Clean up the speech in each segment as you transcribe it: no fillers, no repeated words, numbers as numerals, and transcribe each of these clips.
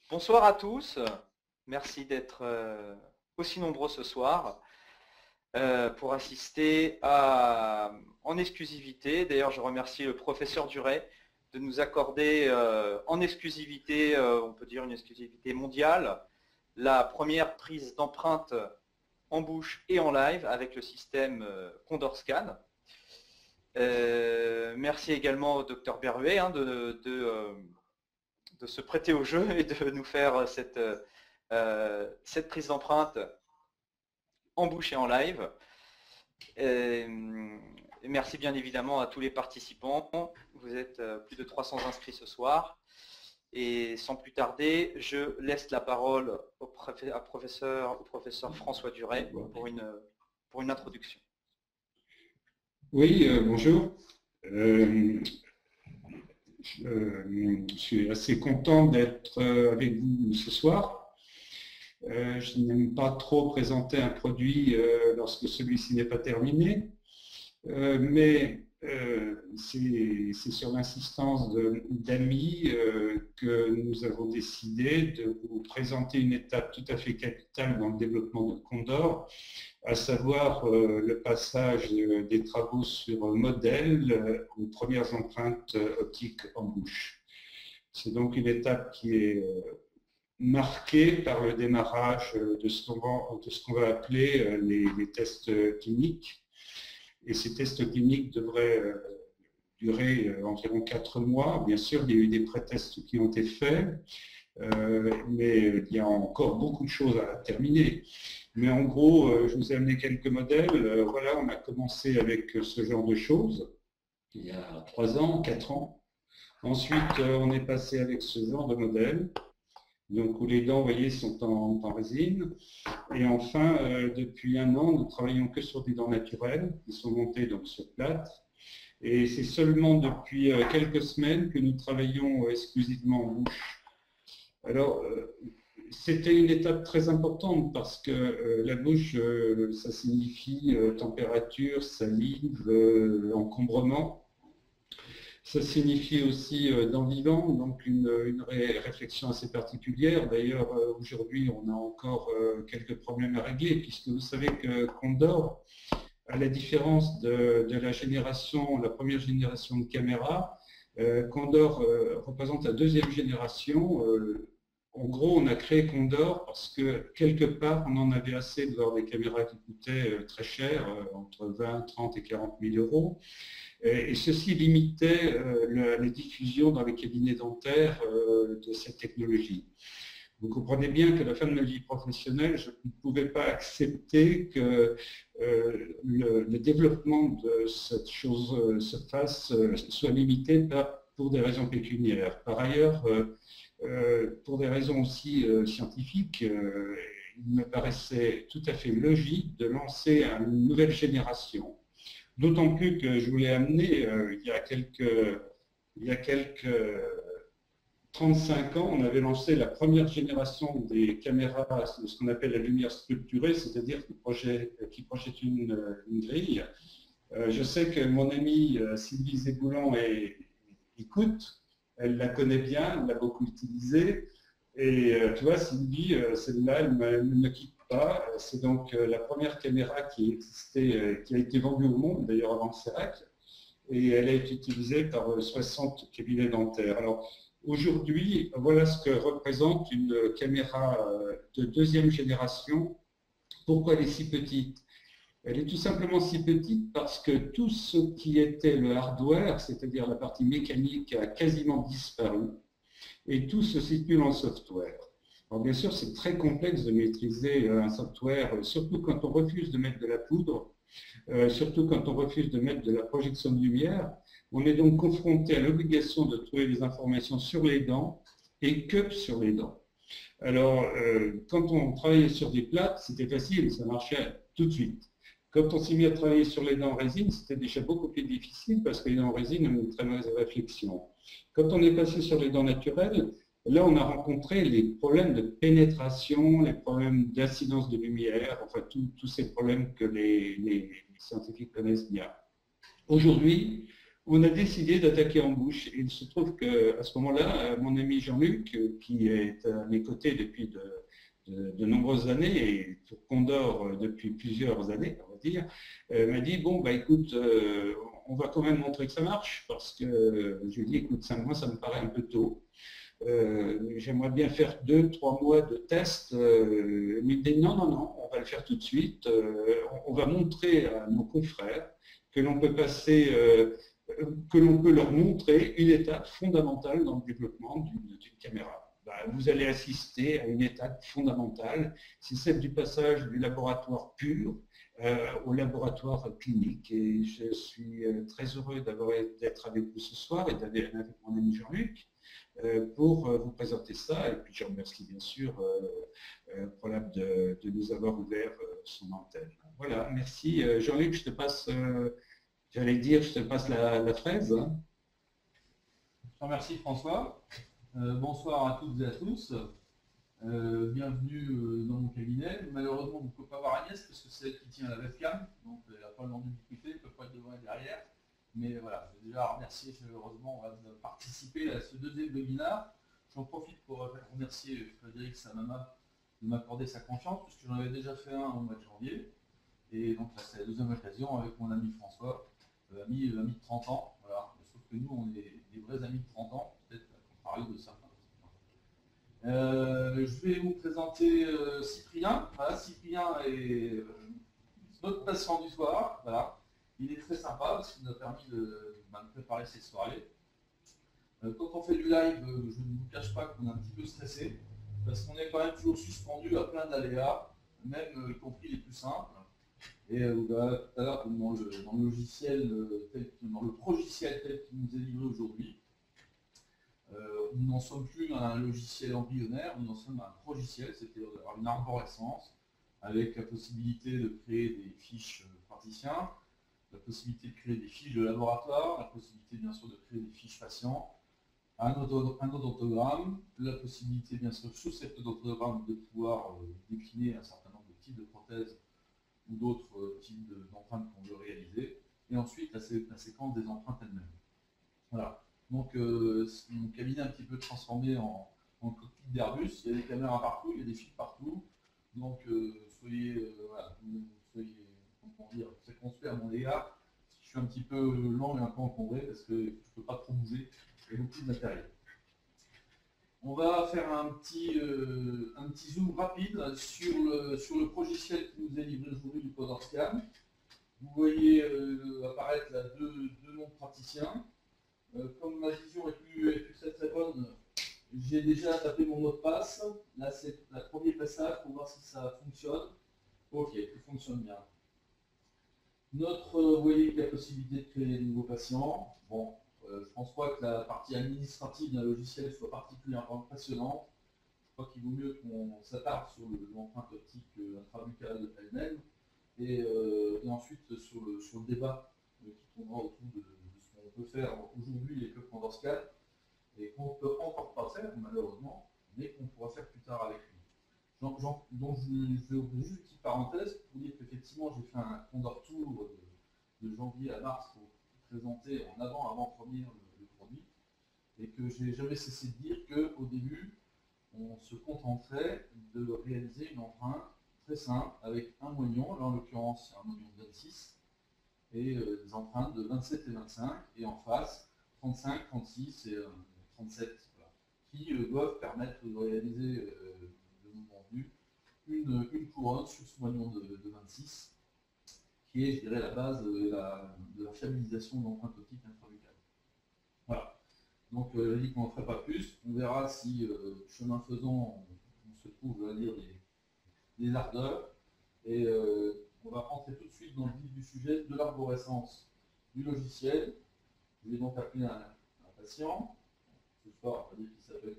Bonsoir à tous, merci d'être aussi nombreux ce soir pour assister en exclusivité. D'ailleurs, je remercie le professeur Duret de nous accorder en exclusivité, on peut dire une exclusivité mondiale, la première prise d'empreinte en bouche et en live avec le système Condor Scan. Merci également au docteur Berruet de se prêter au jeu et de nous faire cette prise d'empreinte en bouche et en live. Et merci bien évidemment à tous les participants. Vous êtes plus de 300 inscrits ce soir. Et sans plus tarder, je laisse la parole au professeur François Duret pour une introduction. Oui, bonjour. Je suis assez content d'être avec vous ce soir. Je n'aime pas trop présenter un produit lorsque celui-ci n'est pas terminé, mais c'est sur l'insistance d'amis que nous avons décidé de vous présenter une étape tout à fait capitale dans le développement de Condor, à savoir le passage des travaux sur modèle aux premières empreintes optiques en bouche. C'est donc une étape qui est marquée par le démarrage de ce qu'on va appeler les tests cliniques. Et ces tests cliniques devraient durer environ 4 mois. Bien sûr, il y a eu des pré-tests qui ont été faits, mais il y a encore beaucoup de choses à terminer. Mais en gros, je vous ai amené quelques modèles. Voilà, on a commencé avec ce genre de choses il y a 3 ans, 4 ans. Ensuite, on est passé avec ce genre de modèle, donc où les dents, vous voyez, sont en résine. Et enfin, depuis 1 an, nous ne travaillons que sur des dents naturelles qui sont montées donc sur plâtre. Et c'est seulement depuis quelques semaines que nous travaillons exclusivement en bouche. Alors, c'était une étape très importante parce que la bouche, ça signifie température, salive, encombrement. Ça signifie aussi dents vivantes, donc une réflexion assez particulière. D'ailleurs, aujourd'hui, on a encore quelques problèmes à régler, puisque vous savez que Condor, à la différence de la première génération de caméras, Condor représente la deuxième génération. En gros, on a créé Condor parce que quelque part, on en avait assez de voir des caméras qui coûtaient très cher, entre 20, 30 et 40 000 euros. Et ceci limitait la diffusion dans les cabinets dentaires de cette technologie. Vous comprenez bien qu'à la fin de ma vie professionnelle, je ne pouvais pas accepter que le développement de cette chose soit limité pour des raisons pécuniaires. Par ailleurs, pour des raisons aussi scientifiques, il me paraissait tout à fait logique de lancer une nouvelle génération. D'autant plus que je voulais amener, il y a quelques 35 ans, on avait lancé la première génération des caméras de ce qu'on appelle la lumière structurée, c'est-à-dire qui projette une grille. Je sais que mon amie Sylvie Zéboulan écoute, elle la connaît bien, elle l'a beaucoup utilisée. Et tu vois, Sylvie, celle-là, elle ne me quitte pas. C'est donc la première caméra qui existait, qui a été vendue au monde, d'ailleurs avant le CEREC, et elle a été utilisée par 60 cabinets dentaires. Alors aujourd'hui, voilà ce que représente une caméra de deuxième génération. Pourquoi elle est si petite? Elle est tout simplement si petite parce que tout ce qui était le hardware, c'est-à-dire la partie mécanique, a quasiment disparu et tout se situe dans le software. Alors bien sûr, c'est très complexe de maîtriser un software, surtout quand on refuse de mettre de la poudre, surtout quand on refuse de mettre de la projection de lumière. On est donc confronté à l'obligation de trouver des informations sur les dents et que sur les dents. Alors, quand on travaillait sur des plates, c'était facile, ça marchait tout de suite. Quand on s'est mis à travailler sur les dents en résine, c'était déjà beaucoup plus difficile parce que les dents en résine ont une très mauvaise réflexion. Quand on est passé sur les dents naturelles, là on a rencontré les problèmes de pénétration, les problèmes d'incidence de lumière, enfin tous ces problèmes que les scientifiques connaissent bien. Aujourd'hui, on a décidé d'attaquer en bouche. Et il se trouve qu'à ce moment-là, mon ami Jean-Luc, qui est à mes côtés depuis de nombreuses années, et pour Condor depuis plusieurs années, on va dire, m'a dit, bon, bah écoute, on va quand même montrer que ça marche, parce que je lui ai dit, écoute, 5 mois, ça me paraît un peu tôt. J'aimerais bien faire 2-3 mois de tests. Mais il dit non, non, non, on va le faire tout de suite. On va montrer à nos confrères que l'on peut passer, que l'on peut leur montrer une étape fondamentale dans le développement d'une caméra. Ben, vous allez assister à une étape fondamentale, c'est celle du passage du laboratoire pur au laboratoire clinique. Et je suis très heureux d'être avec vous ce soir et avec mon ami Jean-Luc pour vous présenter ça. Et puis je remercie bien sûr Prolab de nous avoir ouvert son antenne. Voilà, merci. Jean-Luc, je te passe, j'allais dire, je te passe la fraise. Je te remercie François. Bonsoir à toutes et à tous. Bienvenue dans mon cabinet. Malheureusement, vous ne pouvez pas voir Agnès parce que c'est elle qui tient la webcam, donc elle n'a pas le nom d'ubiquité, elle ne peut pas être devant et derrière. Mais voilà, je vais déjà remercier chaleureusement de participer à ce deuxième webinar. J'en profite pour remercier Frédéric Samama de m'accorder sa confiance, puisque j'en avais déjà fait un au mois de janvier. Et donc là, c'est la deuxième occasion avec mon ami François, ami de 30 ans. Voilà. Sauf que nous, on est des vrais amis de 30 ans, peut-être qu'on parler de certains. Je vais vous présenter Cyprien. Voilà, Cyprien est notre patient du soir. Voilà. Il est très sympa parce qu'il nous a permis de préparer ces soirées. Quand on fait du live, je ne vous cache pas qu'on est un petit peu stressé parce qu'on est quand même toujours suspendu à plein d'aléas, même y compris les plus simples. Et tout à l'heure, dans le logiciel, dans le progiciel tel qu'il nous est livré aujourd'hui, nous n'en sommes plus à un logiciel embryonnaire, nous en sommes à un progiciel, c'est-à-dire une arborescence avec la possibilité de créer des fiches praticiens, la possibilité de créer des fiches de laboratoire, la possibilité bien sûr de créer des fiches patients, un odontogramme, la possibilité bien sûr sous cet odontogramme de pouvoir décliner un certain nombre de types de prothèses ou d'autres types d'empreintes qu'on veut réaliser, et ensuite la séquence des empreintes elles-mêmes. Voilà. Donc mon cabinet est un petit peu transformé en cockpit d'Airbus, il y a des caméras partout, il y a des fils partout, donc soyez comment dire, circonspect à mon égard. Je suis un petit peu lent et un peu encombré parce que je ne peux pas trop bouger, il y a beaucoup de matériel. On va faire un petit zoom rapide sur le progiciel qui nous est livré aujourd'hui du CondorScan. Vous voyez apparaître là deux noms de praticiens. Comme ma vision est plus très très bonne, j'ai déjà tapé mon mot de passe. Là c'est le premier passage pour voir si ça fonctionne. Ok, tout fonctionne bien. Vous voyez qu'il y a la possibilité de créer des nouveaux patients. Bon, je ne pense pas que la partie administrative d'un logiciel soit particulièrement passionnante. Je crois qu'il vaut mieux qu'on s'attarde sur l'empreinte optique intrabuccale elle-même et ensuite sur le débat qui tournera autour de ce qu'on peut faire aujourd'hui avec le CondorScan et qu'on ne peut encore pas faire malheureusement, mais qu'on pourra faire plus tard avec lui. Donc je vais ouvrir juste une petite parenthèse pour dire qu'effectivement j'ai fait un Condor Tour de janvier à mars pour présenter en avant-première le produit et que j'ai jamais cessé de dire qu'au début on se contenterait de réaliser une empreinte très simple avec un moignon, là en l'occurrence c'est un moignon de 26 et des empreintes de 27 et 25 et en face 35, 36 et 37 voilà, qui doivent permettre de réaliser une couronne sur ce moignon de 26, qui est, je dirais, la base de la fiabilisation de l'empreinte optique intrabuccale. Voilà. Donc, je dis qu'on n'en ferait pas plus. On verra si, chemin faisant, on se trouve à lire des ardeurs. Et on va rentrer tout de suite dans le vif du sujet de l'arborescence du logiciel. Je vais donc appeler un patient. Ce soir, on va dire qu'il s'appelle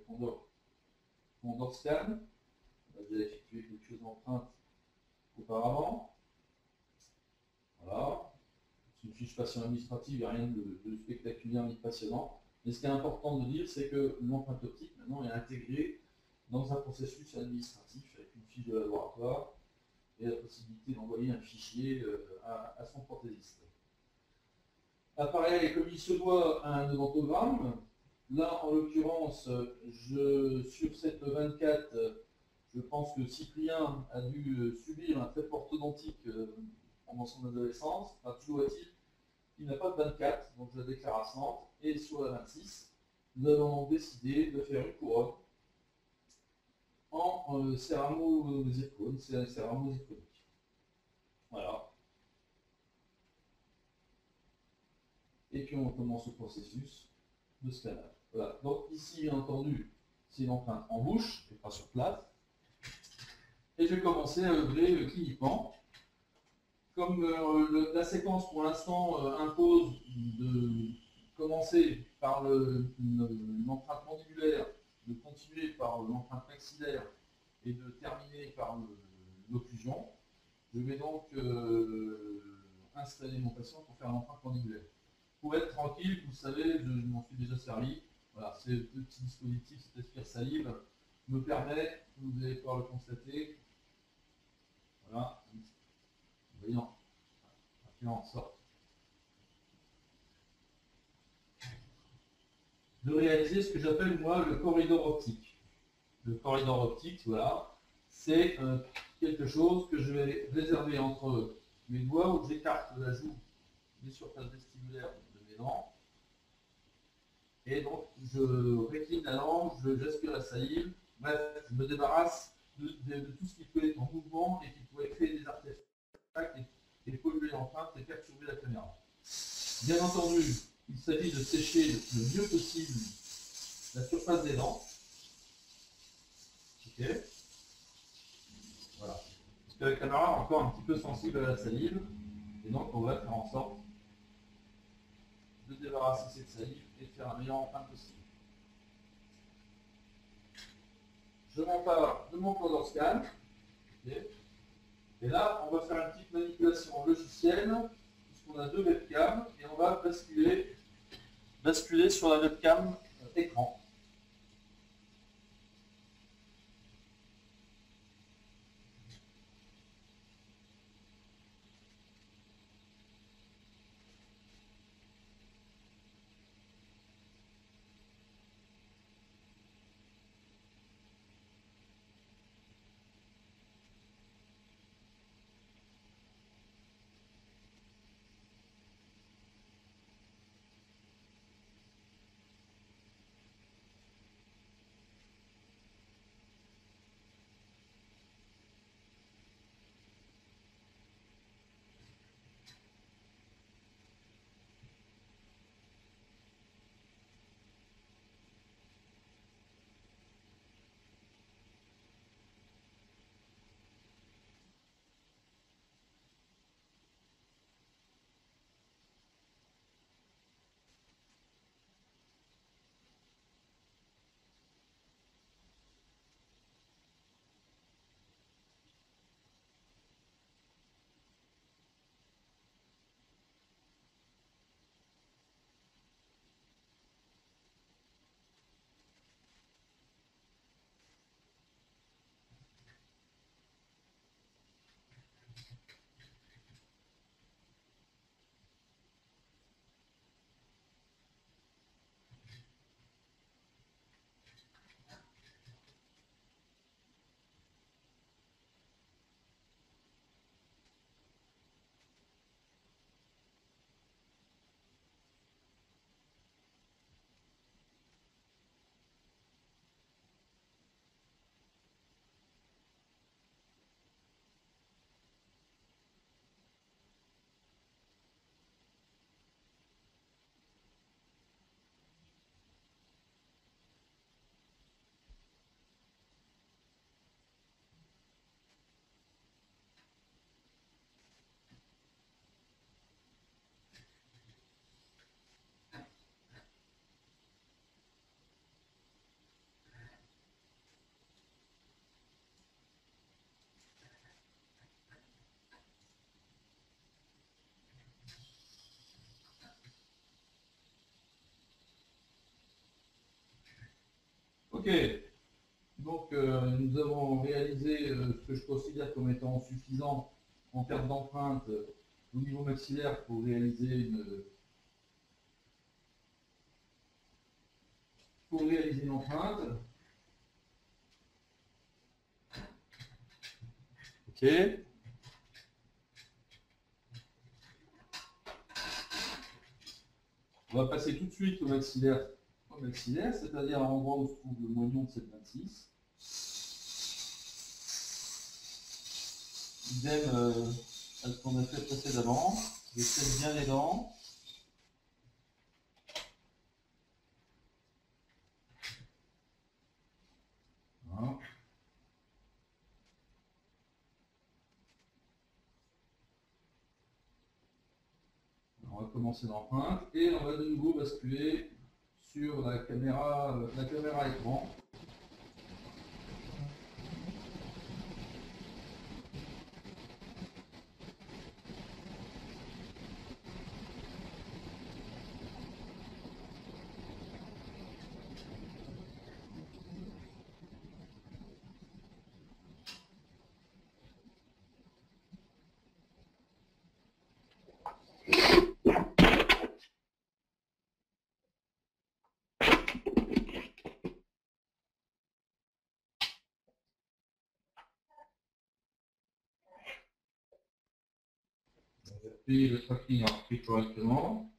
CondorScan. On a déjà effectué quelques empreintes auparavant. Voilà. C'est une fiche patient administrative, il n'y a rien de spectaculaire ni de passionnant. Mais ce qui est important de dire, c'est que l'empreinte optique maintenant est intégrée dans un processus administratif avec une fiche de laboratoire et la possibilité d'envoyer un fichier à son prothésiste. appareil comme il se doit à un odontogramme. Là, en l'occurrence, sur cette 24, je pense que Cyprien a dû subir un traitement orthodontique pendant son adolescence. Enfin, toujours est-il, il n'a pas de 24, donc je la déclare à 100. Et sur la 26, nous avons décidé de faire une couronne en céramo-zircone, céramo-zirconique. Voilà. Et puis on commence le processus de scannage. Voilà. Donc ici, bien entendu, c'est une empreinte en bouche, et pas sur place. Et je vais commencer à œuvrer cliniquement. Comme la séquence pour l'instant impose de commencer par l'empreinte mandibulaire, de continuer par l'empreinte maxillaire et de terminer par l'occlusion, je vais donc installer mon patient pour faire l'empreinte mandibulaire. Pour être tranquille, vous savez, je m'en suis déjà servi. Voilà, ce petit dispositif, cette aspire salive, me permet, vous allez pouvoir le constater, voilà, voyons, en sorte de réaliser ce que j'appelle moi le corridor optique. Le corridor optique, voilà, c'est quelque chose que je vais réserver entre mes doigts où j'écarte la joue des surfaces vestibulaires de mes dents. Et donc, je récline la langue, j'aspire la salive, bref, je me débarrasse de tout ce qui peut être en mouvement et qui pourrait créer des artefacts et polluer l'empreinte et perturber la caméra. Bien entendu, il s'agit de sécher le mieux possible la surface des dents. Ok. Voilà. Parce que la caméra est encore un petit peu sensible à la salive, et donc on va faire en sorte de débarrasser cette salive et de faire la meilleure empreinte possible. Je m'empare de mon Condor Scan. Okay. Et là, on va faire une petite manipulation logicielle, puisqu'on a deux webcams, et on va basculer sur la webcam écran. Ok, donc nous avons réalisé ce que je considère comme étant suffisant en termes d'empreinte au niveau maxillaire pour réaliser pour réaliser une empreinte. Ok. On va passer tout de suite au maxillaire, c'est-à-dire à l'endroit où se trouve le moignon de cette 26. Idem à ce qu'on a fait précédemment. Je serre bien les dents. Voilà. On va commencer l'empreinte et on va de nouveau basculer sur la caméra écran. Et le tracking a repris correctement.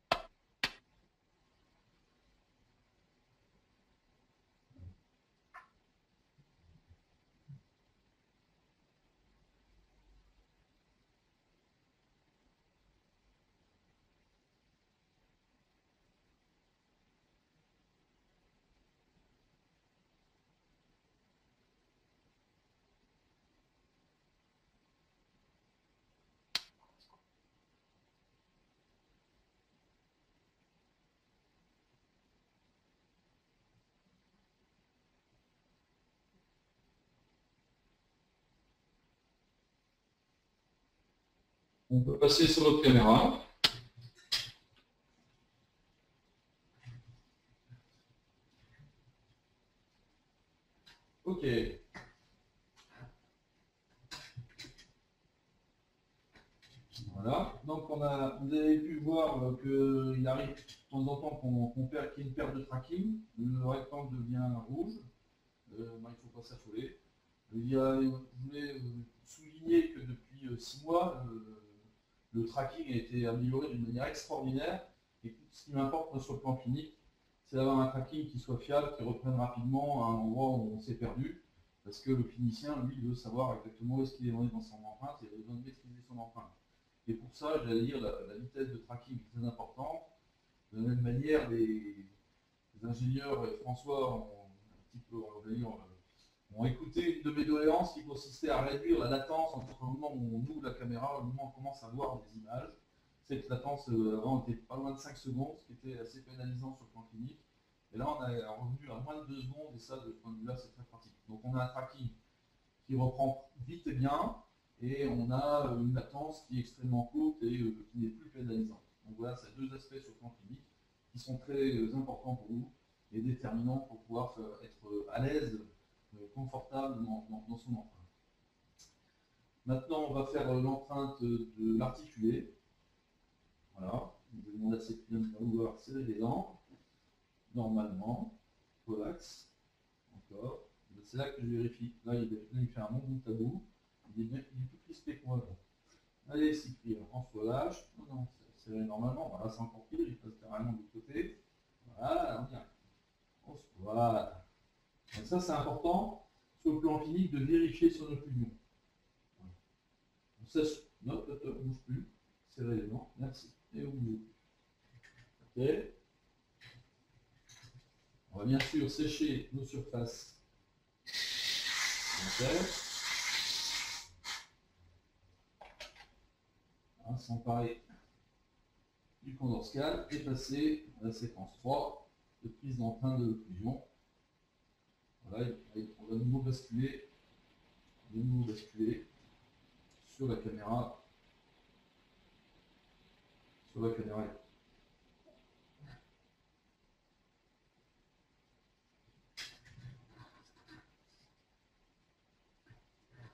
On peut passer sur notre caméra. Ok. Voilà. Donc vous avez pu voir qu'il arrive de temps en temps qu'il y ait une perte de tracking. Le rectangle devient rouge. Il ne faut pas s'affoler. Je voulais souligner que depuis 6 mois, le tracking a été amélioré d'une manière extraordinaire. Et ce qui m'importe sur le plan clinique, c'est d'avoir un tracking qui soit fiable, qui reprenne rapidement à un endroit où on s'est perdu. Parce que le clinicien, lui, il veut savoir exactement où est-ce qu'il est dans son empreinte et il a besoin de maîtriser son empreinte. Et pour ça, j'allais dire, la vitesse de tracking est très importante. De la même manière, les ingénieurs, et François, ont écouté une de mes doléances qui consistait à réduire la latence entre le moment où on ouvre la caméra et le moment où on commence à voir des images. Cette latence avant était pas loin de 5 secondes, ce qui était assez pénalisant sur le plan clinique. Et là, on est revenu à moins de 2 secondes, et ça, de ce point de vue-là, c'est très pratique. Donc on a un tracking qui reprend vite et bien, et on a une latence qui est extrêmement courte et qui n'est plus pénalisante. Donc voilà, c'est 2 aspects sur le plan clinique qui sont très importants pour nous et déterminants pour pouvoir être à l'aise, confortable dans son empreinte. Maintenant, on va faire l'empreinte de l'articulé. Voilà, je vais demander à cette cliente de vouloir serrer les dents, normalement, relax, encore. C'est là que je vérifie. Là, il fait un bon bout à bout. Il est plus crispé que moi. Allez, Cyprien, on se relâche. Non, c'est normalement. Voilà, c'est encore pire. Il passe carrément de l'autre côté. Voilà, on y arrive. Voilà. Donc ça, c'est important sur le plan clinique de vérifier sur notre union. Voilà. On sèche. Non, on ne bouge plus. Serrez les dents. Merci. Et on bouge. Ok. On va bien sûr sécher nos surfaces. S'emparer du pont dorsal et passer à la séquence 3 de prise d'empreinte de l'occlusion. Voilà, on va de nouveau basculer sur la caméra.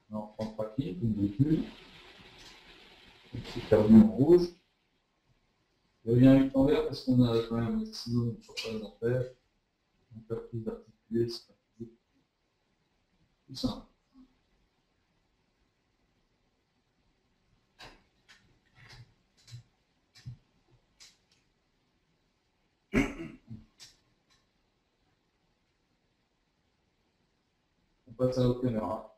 Non, on prend pas qui, une plus. C'est terminé en rouge. Je reviens vite en vert parce qu'on a quand même un maximum de surface d'enfer. Donc la prise d'articulé, c'est tout ça. On passe à notre caméra.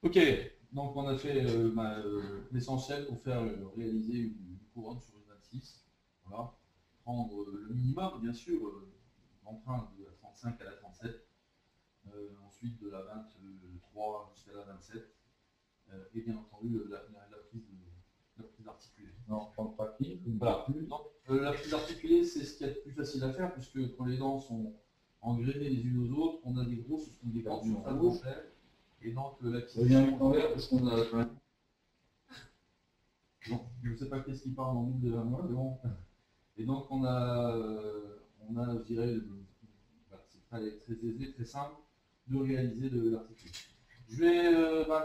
Ok, donc on a fait l'essentiel pour faire réaliser une couronne sur une 26. Voilà. Prendre le minimum, bien sûr, l'empreinte de la 35 à la 37, ensuite de la 23 jusqu'à la 27, et bien entendu la prise articulée. Non, on prend pas qui. Voilà. Donc, la prise articulée, c'est ce qu'il y a de plus facile à faire, puisque quand les dents sont engrainées les unes aux autres, on a des grosses, des grandes surfaces blanchères. Et donc l'acquisition envers, parce qu'on a. Bon, je ne sais pas qu'est-ce qui parle en nous devant moi, mais bon. Et donc on a, je dirais, c'est très aisé, très simple de réaliser de l'articulé. Je vais,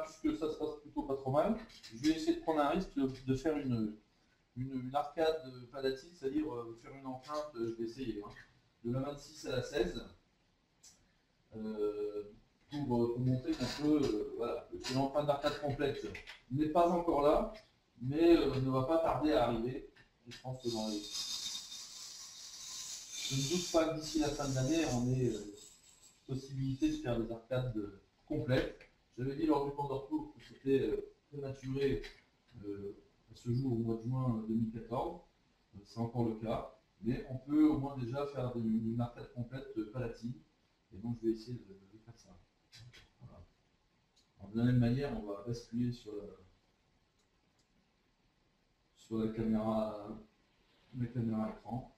puisque ça se passe plutôt pas trop mal, je vais essayer de prendre un risque de faire une arcade palatine, c'est-à-dire faire une empreinte, je vais essayer, hein, de la 26 à la 16. Pour montrer qu'on peut, voilà, que l'empreinte d'arcade complète n'est pas encore là, mais ne va pas tarder à arriver. Et je pense que je ne doute pas que d'ici la fin de l'année, on ait possibilité de faire des arcades complètes. J'avais dit lors du Pandore Tour que c'était prématuré à ce jour au mois de juin 2014. C'est encore le cas, mais on peut au moins déjà faire une arcade complète palatine. Et donc je vais essayer de faire ça. Voilà. Alors, de la même manière, on va basculer sur la caméra écran.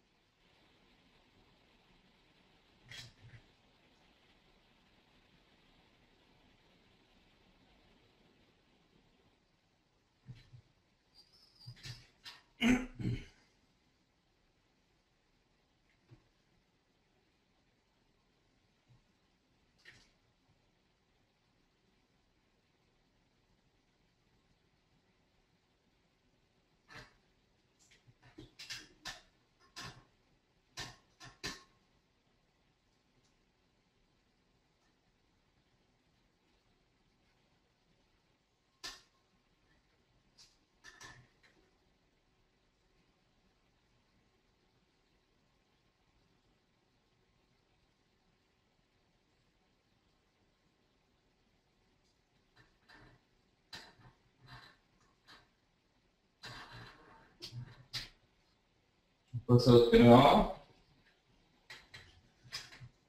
On passe à la caméra.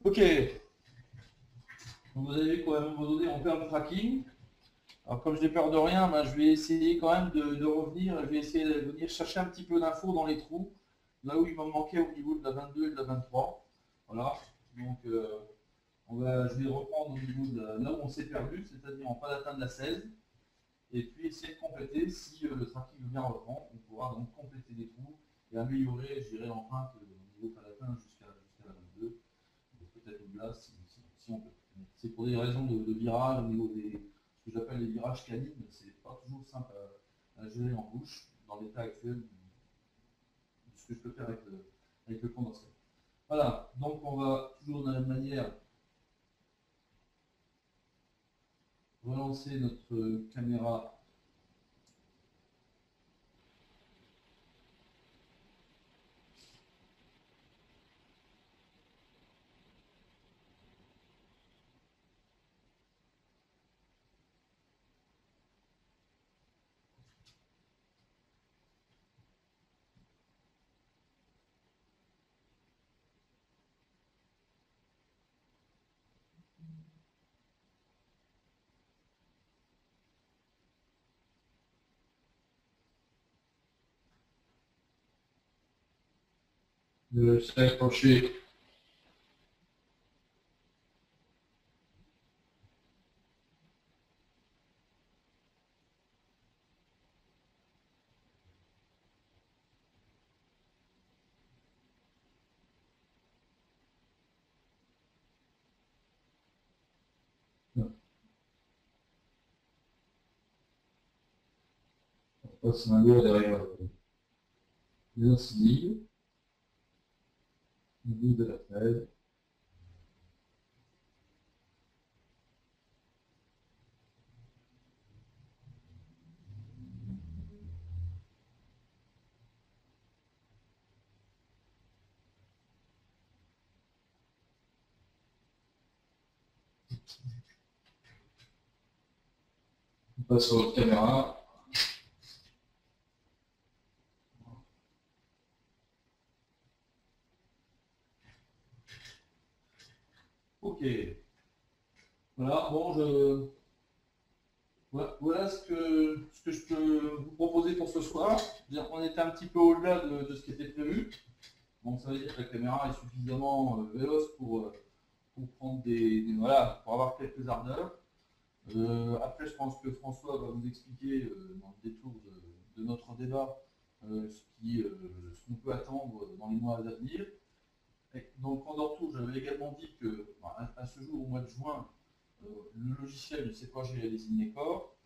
Ok. Donc vous avez vu qu'à un moment donné, on perd le tracking. Alors comme je n'ai peur de rien, je vais essayer quand même de revenir. Je vais essayer de venir chercher un petit peu d'infos dans les trous, là où il m'en manquait au niveau de la 22 et de la 23. Voilà. Donc je vais reprendre au niveau de là où on s'est perdu, c'est-à-dire en pas d'atteindre la 16. Et puis essayer de compléter, si le tracking bien reprend, on pourra donc compléter les trous et améliorer, je dirais, l'empreinte au niveau palatin jusqu'à la 22, et peut-être au-delà si on peut. C'est pour des raisons de virage au niveau des, ce que j'appelle les virages canines, c'est pas toujours simple à gérer en bouche dans l'état actuel de ce que je peux faire avec le condenseur. Voilà, donc on va toujours de la même manière relancer notre caméra. De s'accrocher. passe ma main derrière les insignes, le bout de la fraise. On passe sur votre caméra. Ok. Voilà, bon, voilà ce que je peux vous proposer pour ce soir. On était un petit peu au-delà de ce qui était prévu. Donc ça veut dire que la caméra est suffisamment véloce pour prendre voilà, pour avoir quelques ardeurs. Après, je pense que François va vous expliquer dans le détour de notre débat ce qu'on peut attendre dans les mois à venir. Donc en Dortour, j'avais également dit que à ce jour, au mois de juin, le logiciel ne sait pas gérer les INECOR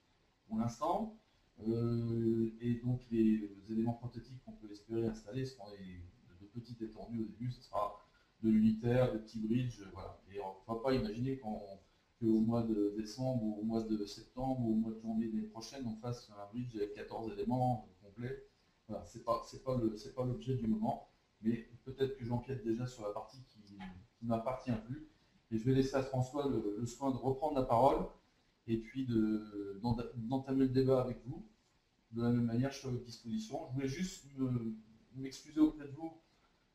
pour l'instant. Et donc les éléments prothétiques qu'on peut espérer installer seront de petites étendues au début, ce sera de l'unitaire, de petits bridges, voilà. Et on ne va pas imaginer qu'au mois de décembre, ou au mois de septembre, ou au mois de janvier l'année prochaine, on fasse un bridge avec 14 éléments complets. Voilà, c'est pas l'objet du moment, mais peut-être que j'empiète déjà sur la partie qui ne m'appartient plus. Et je vais laisser à François le soin de reprendre la parole et puis d'entamer le débat avec vous. De la même manière, je suis à votre disposition. Je voulais juste m'excuser auprès de vous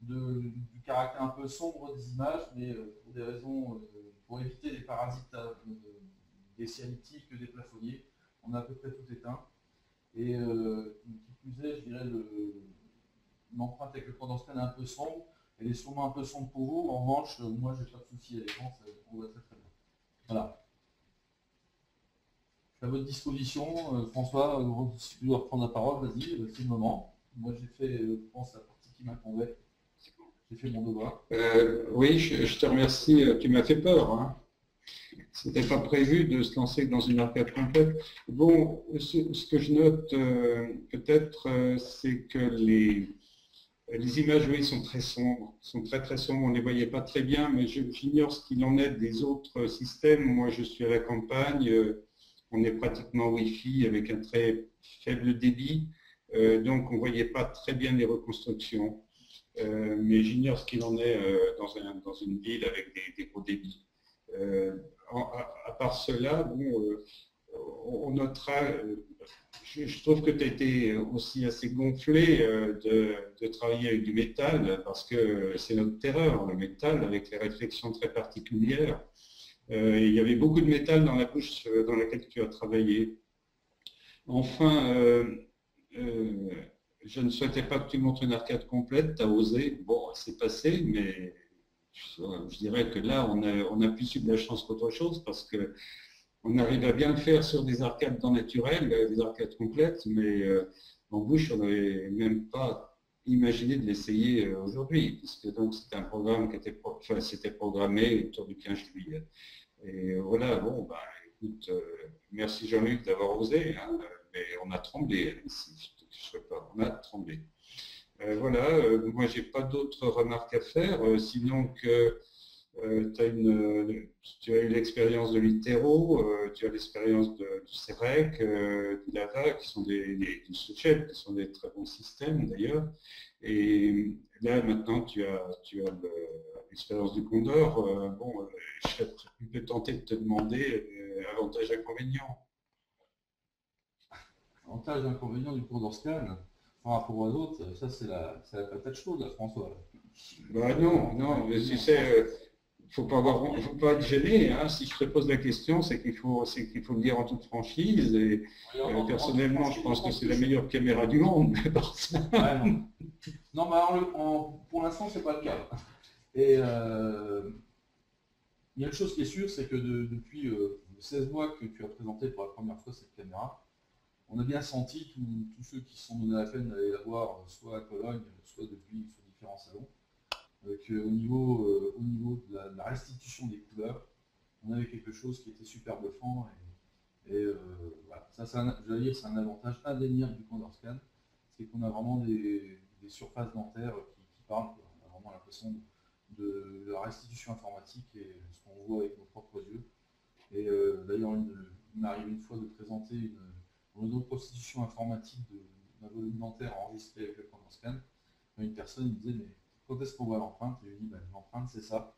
du caractère un peu sombre des images, mais pour des raisons, pour éviter les parasites des cialytiques, des plafonniers, on a à peu près tout éteint. Et qui plus est, je dirais, l'empreinte avec le condenscan est un peu sombre. Elle est sûrement un peu sombre pour vous. En revanche, moi, j'ai pas de souci à l'écran, on voit très très bien. Voilà. À votre disposition, François, si tu dois reprendre la parole, vas-y, c'est le moment. Moi, j'ai fait, je pense, la partie qui m'incombait. J'ai fait mon devoir. Oui, je te remercie. Tu m'as fait peur. Hein. C'était pas prévu de se lancer dans une arcade complète. Bon, ce que je note peut-être, c'est que les images, oui, sont très sombres, sont très très sombres. On ne les voyait pas très bien, mais j'ignore ce qu'il en est des autres systèmes. Moi, je suis à la campagne. On est pratiquement Wi-Fi avec un très faible débit, donc on ne voyait pas très bien les reconstructions. Mais j'ignore ce qu'il en est dans une ville avec des gros débits. À part cela, bon, on notera, je trouve que tu as été aussi assez gonflé de travailler avec du métal, parce que c'est notre terreur, le métal, avec les réflexions très particulières. Il y avait beaucoup de métal dans la couche dans laquelle tu as travaillé. Enfin, je ne souhaitais pas que tu montres une arcade complète, tu as osé. Bon, c'est passé, mais je dirais que là, on a plus eu de la chance qu'autre chose, parce qu'on arrive à bien le faire sur des arcades dans naturel, des arcades complètes, mais en bouche, on n'avait même pas imaginé de l'essayer aujourd'hui, puisque donc c'était un programme qui était c'était programmé autour du 15 juillet. Et voilà, bon, bah, écoute, merci Jean-Luc d'avoir osé, hein, mais on a tremblé ici, je sais pas, on a tremblé. Voilà, moi j'ai pas d'autres remarques à faire, sinon que tu as eu l'expérience de l'Itero, tu as l'expérience du CEREC, du Lava, qui sont du Suchel, qui sont des très bons systèmes d'ailleurs. Et là maintenant tu as l'expérience du Condor. Bon, je serais un peu tenté de te demander avantages et inconvénients. Avantage et inconvénient du Condor Scan par rapport aux autres, ça c'est la patate chaude, là, François. Bah non, mais tu sais, faut pas être gêné. Hein. Si je te pose la question, c'est qu'il faut le dire en toute franchise. Et personnellement, je pense que c'est la meilleure caméra du monde. Ouais, non, mais pour l'instant, c'est pas le cas. Et il y a une chose qui est sûre, c'est que depuis 16 mois que tu as présenté pour la première fois cette caméra, on a bien senti tous ceux qui se sont donné la peine d'aller la voir, soit à Cologne, soit depuis sur différents salons, qu'au niveau de la restitution des couleurs, on avait quelque chose qui était super bluffant Et voilà, ça c'est un avantage indéniable du CondorScan, c'est qu'on a vraiment des surfaces dentaires qui parlent, quoi. On a vraiment l'impression de la restitution informatique et ce qu'on voit avec nos propres yeux. Et d'ailleurs, il m'arrive une fois de présenter une reconstitution informatique d'un volume dentaire enregistré avec le CondorScan. Une personne me disait, mais quand est-ce qu'on voit l'empreinte? Et je lui dis, ben, l'empreinte c'est ça.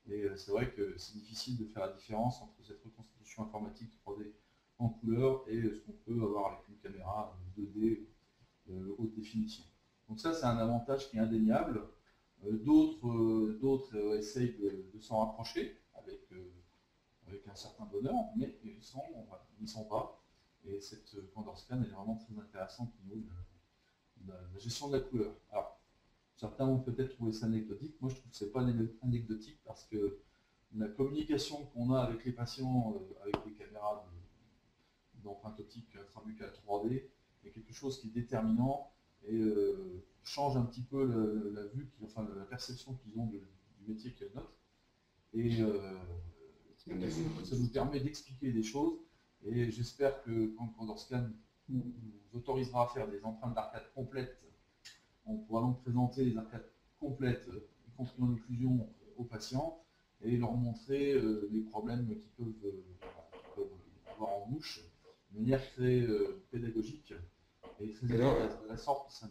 Et c'est vrai que c'est difficile de faire la différence entre cette reconstitution informatique 3D en couleur et ce qu'on peut avoir avec une caméra 2D haute définition. Donc ça, c'est un avantage qui est indéniable. D'autres essayent de s'en rapprocher avec un certain bonheur, mais ils n'y sont pas. Et cette CondorScan est vraiment très intéressante au niveau de la gestion de la couleur. Alors, certains vont peut-être trouver ça anecdotique. Moi, je trouve que ce n'est pas anecdotique parce que la communication qu'on a avec les patients, avec les caméras d'empreinte optique intrabuccale 3D, est quelque chose qui est déterminant et change un petit peu la vue, la perception qu'ils ont du métier qui est le nôtre. Et ça nous permet d'expliquer des choses. Et j'espère que quand CondorScan nous autorisera à faire des empreintes d'arcade complètes, on pourra donc présenter les arcades complètes, y compris en occlusion, aux patients et leur montrer les problèmes qu'ils peuvent avoir en bouche de manière très pédagogique et très intéressante.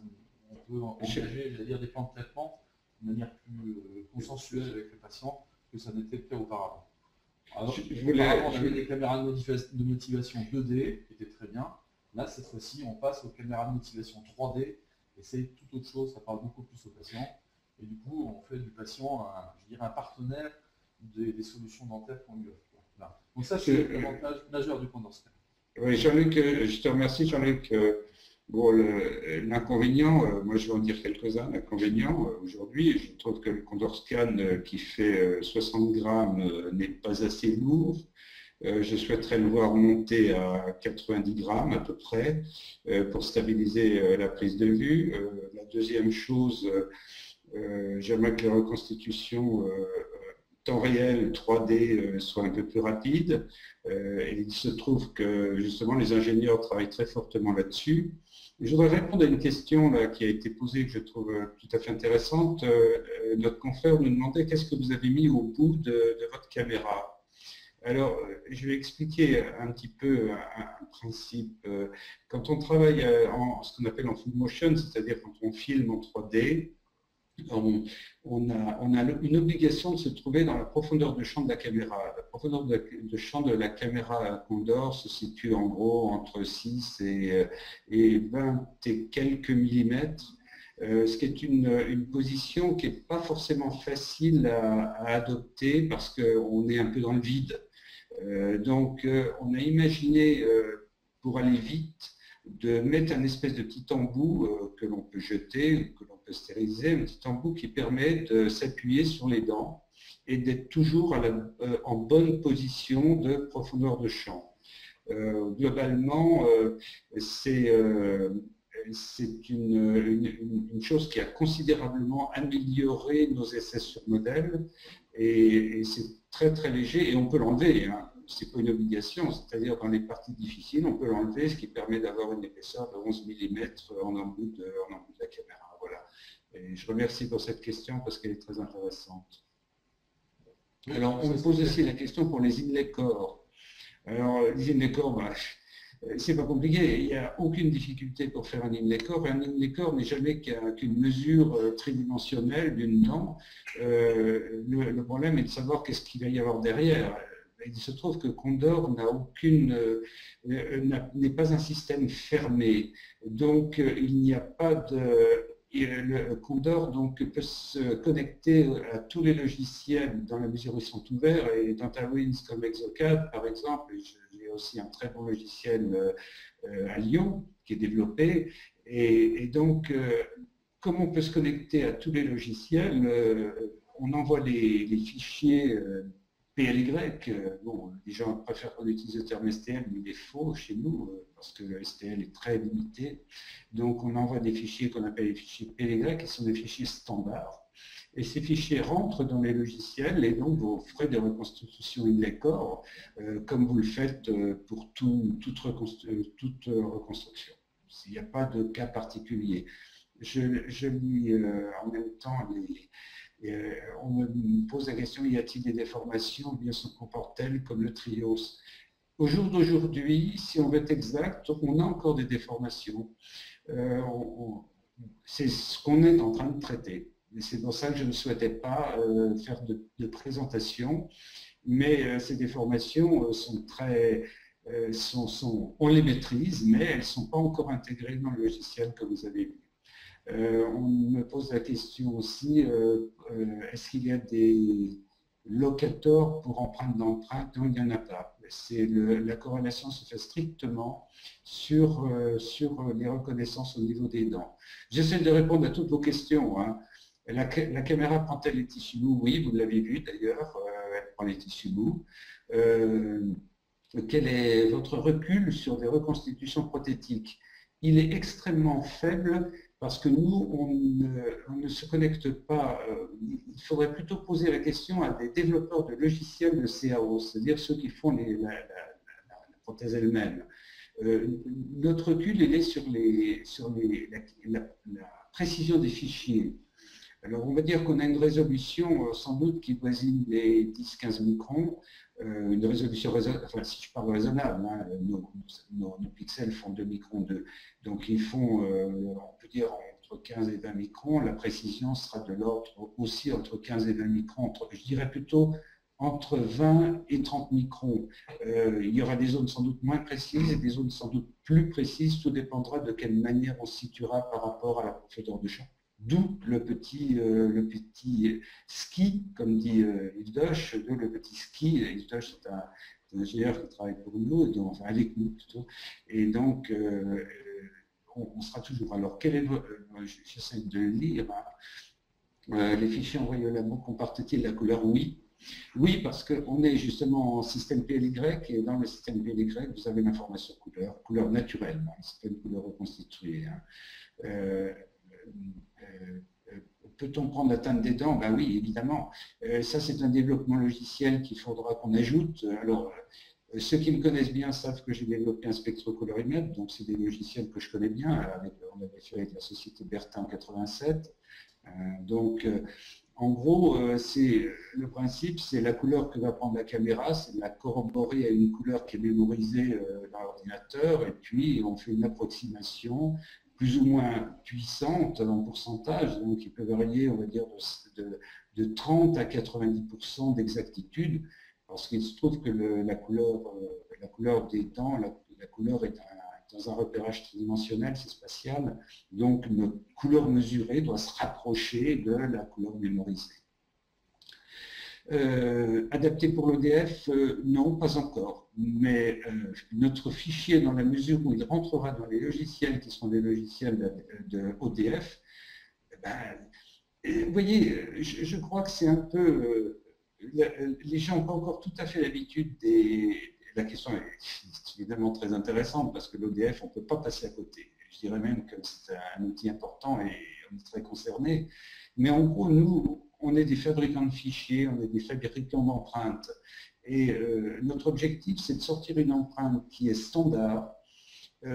On peut engager, des plans de traitement de manière plus consensuelle avec le patient que ça n'était le cas auparavant. Alors, auparavant, on avait des caméras de motivation 2D qui étaient très bien. Là, cette fois-ci, on passe aux caméras de motivation 3D. Et c'est tout autre chose, ça parle beaucoup plus au patient. Et du coup, on fait du patient, un partenaire des solutions dentaires qu'on lui offre. Voilà. Donc ça, c'est l'avantage majeur du CondorScan. Oui, Jean-Luc, je te remercie, Jean-Luc. Bon, l'inconvénient, moi je vais en dire quelques-uns. L'inconvénient, aujourd'hui, je trouve que le CondorScan qui fait 60 grammes n'est pas assez lourd. Je souhaiterais le voir monter à 90 grammes à peu près pour stabiliser la prise de vue. La deuxième chose, j'aimerais que la reconstitution temps réel 3D soit un peu plus rapide. Et il se trouve que justement les ingénieurs travaillent très fortement là-dessus. Je voudrais répondre à une question là, qui a été posée que je trouve tout à fait intéressante. Notre confrère nous demandait qu'est-ce que vous avez mis au bout de votre caméra. Alors, je vais expliquer un petit peu un principe. Quand on travaille en ce qu'on appelle en full motion, c'est-à-dire quand on filme en 3D, on a une obligation de se trouver dans la profondeur de champ de la caméra. La profondeur de champ de la caméra Condor se situe en gros entre 6 et 20 et quelques millimètres. Ce qui est une position qui n'est pas forcément facile à adopter parce qu'on est un peu dans le vide. Donc, on a imaginé, pour aller vite, de mettre un espèce de petit embout que l'on peut jeter ou que l'on peut stériliser, un petit embout qui permet de s'appuyer sur les dents et d'être toujours en bonne position de profondeur de champ. Globalement, c'est une chose qui a considérablement amélioré nos essais sur modèle et c'est très très léger et on peut l'enlever. Hein. Ce n'est pas une obligation, c'est-à-dire dans les parties difficiles, on peut l'enlever, ce qui permet d'avoir une épaisseur de 11 mm en embout de la caméra. Voilà. Et je remercie pour cette question parce qu'elle est très intéressante. Alors, on me pose aussi la question pour les inlay core. Alors, les inlay core, c'est pas compliqué, il n'y a aucune difficulté pour faire un inlay core. Un inlay core n'est jamais qu'une mesure tridimensionnelle d'une dent. Le problème est de savoir qu'est-ce qu'il va y avoir derrière. Il se trouve que Condor n'est pas un système fermé, donc il n'y a pas de... Le Condor donc, peut se connecter à tous les logiciels dans la mesure où ils sont ouverts, et DentaWins comme Exocad par exemple, j'ai aussi un très bon logiciel à Lyon qui est développé, et donc comme on peut se connecter à tous les logiciels, on envoie les fichiers PLY, bon, les gens préfèrent qu'on utilise le terme STL, mais il est faux chez nous, parce que le STL est très limité. Donc on envoie des fichiers qu'on appelle les fichiers PLY, qui sont des fichiers standards. Et ces fichiers rentrent dans les logiciels et donc vous ferez des reconstitutions in corps comme vous le faites pour toute reconstruction. Il n'y a pas de cas particulier. Je lis en même temps, on me pose la question, y a-t-il des déformations, bien se comportent-elles comme le trios? Au jour d'aujourd'hui, si on veut être exact, on a encore des déformations. C'est ce qu'on est en train de traiter. Et c'est pour ça que je ne souhaitais pas faire de présentation, mais ces déformations sont très... on les maîtrise, mais elles ne sont pas encore intégrées dans le logiciel que vous avez vu. On me pose la question aussi, est-ce qu'il y a des locators pour empreinte d'empreinte? Non, il n'y en a pas. La corrélation se fait strictement sur les reconnaissances au niveau des dents. J'essaie de répondre à toutes vos questions, hein. La caméra prend-elle les tissus mous? Oui, vous l'avez vu d'ailleurs, elle prend les tissus mous. Quel est votre recul sur des reconstitutions prothétiques? Il est extrêmement faible parce que nous, on ne se connecte pas. Il faudrait plutôt poser la question à des développeurs de logiciels de CAO, c'est-à-dire ceux qui font la prothèse elle-même. Notre recul, il est sur la précision des fichiers. Alors, on va dire qu'on a une résolution sans doute qui voisine les 10-15 microns, une résolution raisonnable, enfin si je parle raisonnable, hein, nos pixels font 2 microns 2, donc ils font, on peut dire, entre 15 et 20 microns, la précision sera de l'ordre aussi entre 15 et 20 microns, je dirais plutôt entre 20 et 30 microns. Il y aura des zones sans doute moins précises et des zones sans doute plus précises, tout dépendra de quelle manière on se situera par rapport à la profondeur de champ. D'où le petit ski, comme dit Hildosh, le petit ski. Hildosh, c'est un ingénieur qui travaille pour nous, donc, enfin avec nous plutôt. Et donc, on sera toujours. Alors, j'essaie de lire. Les fichiers envoyés au labo comportent-ils la couleur? Oui. Oui, parce qu'on est justement en système PLY, et dans le système PLY, vous avez l'information couleur naturelle, hein, c'est pas une couleur reconstituée. Hein. Peut-on prendre la teinte des dents? Ben oui, évidemment. Ça, c'est un développement logiciel qu'il faudra qu'on ajoute. Alors, ceux qui me connaissent bien savent que j'ai développé un spectrocolorimétre, donc c'est des logiciels que je connais bien. On avait fait avec la société Bertin en 87. Donc, en gros, le principe, c'est la couleur que va prendre la caméra, c'est de la corroborer à une couleur qui est mémorisée dans l'ordinateur, et puis on fait une approximation plus ou moins puissante en pourcentage, donc qui peut varier, on va dire, de 30 à 90% d'exactitude, parce qu'il se trouve que la couleur des dents, la couleur est dans un repérage tridimensionnel, c'est spatial, donc notre couleur mesurée doit se rapprocher de la couleur mémorisée. Adapté pour l'ODF, non, pas encore. Mais notre fichier, dans la mesure où il rentrera dans les logiciels qui sont des logiciels de ODF, vous voyez, je crois que c'est un peu... les gens n'ont pas encore tout à fait l'habitude la question est évidemment très intéressante parce que l'ODF, on ne peut pas passer à côté. Je dirais même que c'est un outil important et on est très concerné. Mais en gros, nous, on est des fabricants de fichiers, on est des fabricants d'empreintes. Et notre objectif, c'est de sortir une empreinte qui est standard.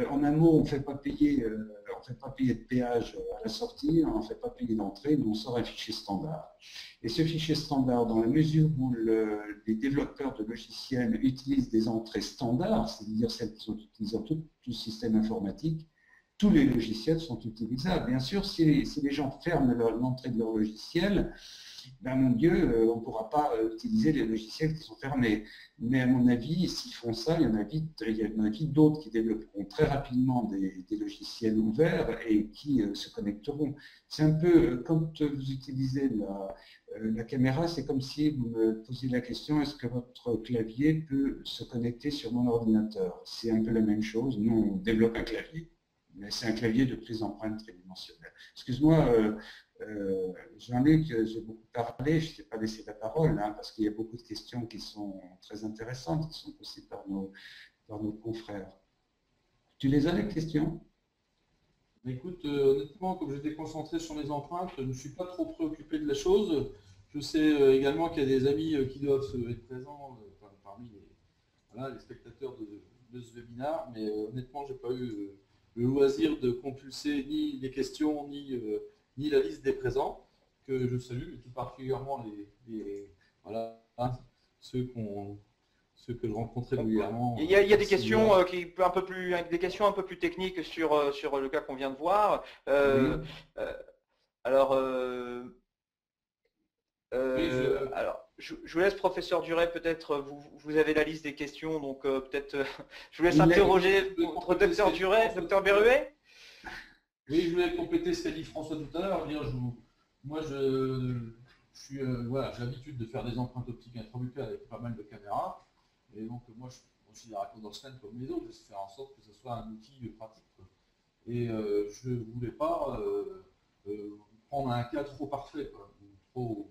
En un mot, on ne fait pas payer de péage à la sortie, on ne fait pas payer d'entrée, mais on sort un fichier standard. Et ce fichier standard, dans la mesure où les développeurs de logiciels utilisent des entrées standards, c'est-à-dire celles qui sont utilisées dans tout système informatique, tous les logiciels sont utilisables. Bien sûr, si les gens ferment l'entrée de leur logiciel, ben mon Dieu, on ne pourra pas utiliser les logiciels qui sont fermés. Mais à mon avis, s'ils font ça, il y en a vite d'autres qui développeront très rapidement des logiciels ouverts et qui se connecteront. C'est un peu, quand vous utilisez la caméra, c'est comme si vous me posiez la question, est-ce que votre clavier peut se connecter sur mon ordinateur? C'est un peu la même chose. Nous, on développe un clavier, mais c'est un clavier de prise d'empreinte tridimensionnelle. Excuse-moi, Jean-Luc, j'ai beaucoup parlé, je ne t'ai pas laissé la parole, hein, parce qu'il y a beaucoup de questions qui sont très intéressantes, qui sont posées par nos confrères. Tu les as, les questions? Mais écoute, honnêtement, comme j'étais concentré sur mes empreintes, je ne me suis pas trop préoccupé de la chose. Je sais également qu'il y a des amis qui doivent être présents enfin, parmi les, voilà, les spectateurs de ce webinaire, mais honnêtement, j'ai pas eu le loisir de compulser ni les questions, ni la liste des présents, que je salue, et tout particulièrement voilà, ceux qu'on ceux que je rencontre régulièrement. Il y a des questions des questions un peu plus techniques sur le cas qu'on vient de voir. Oui. Alors, Oui, alors, je vous laisse, professeur Duret, peut-être vous avez la liste des questions, donc peut-être je vous laisse interroger votre docteur Duret, docteur Berruet. Oui, je voulais compléter ce qu'a dit François tout à l'heure. Moi, voilà, j'ai l'habitude de faire des empreintes optiques intrabuccales avec pas mal de caméras. Et donc, moi, je considère la Condor-Scan comme les autres. Je vais faire en sorte que ce soit un outil pratique, quoi. Et je ne voulais pas prendre un cas trop parfait, quoi, ou trop,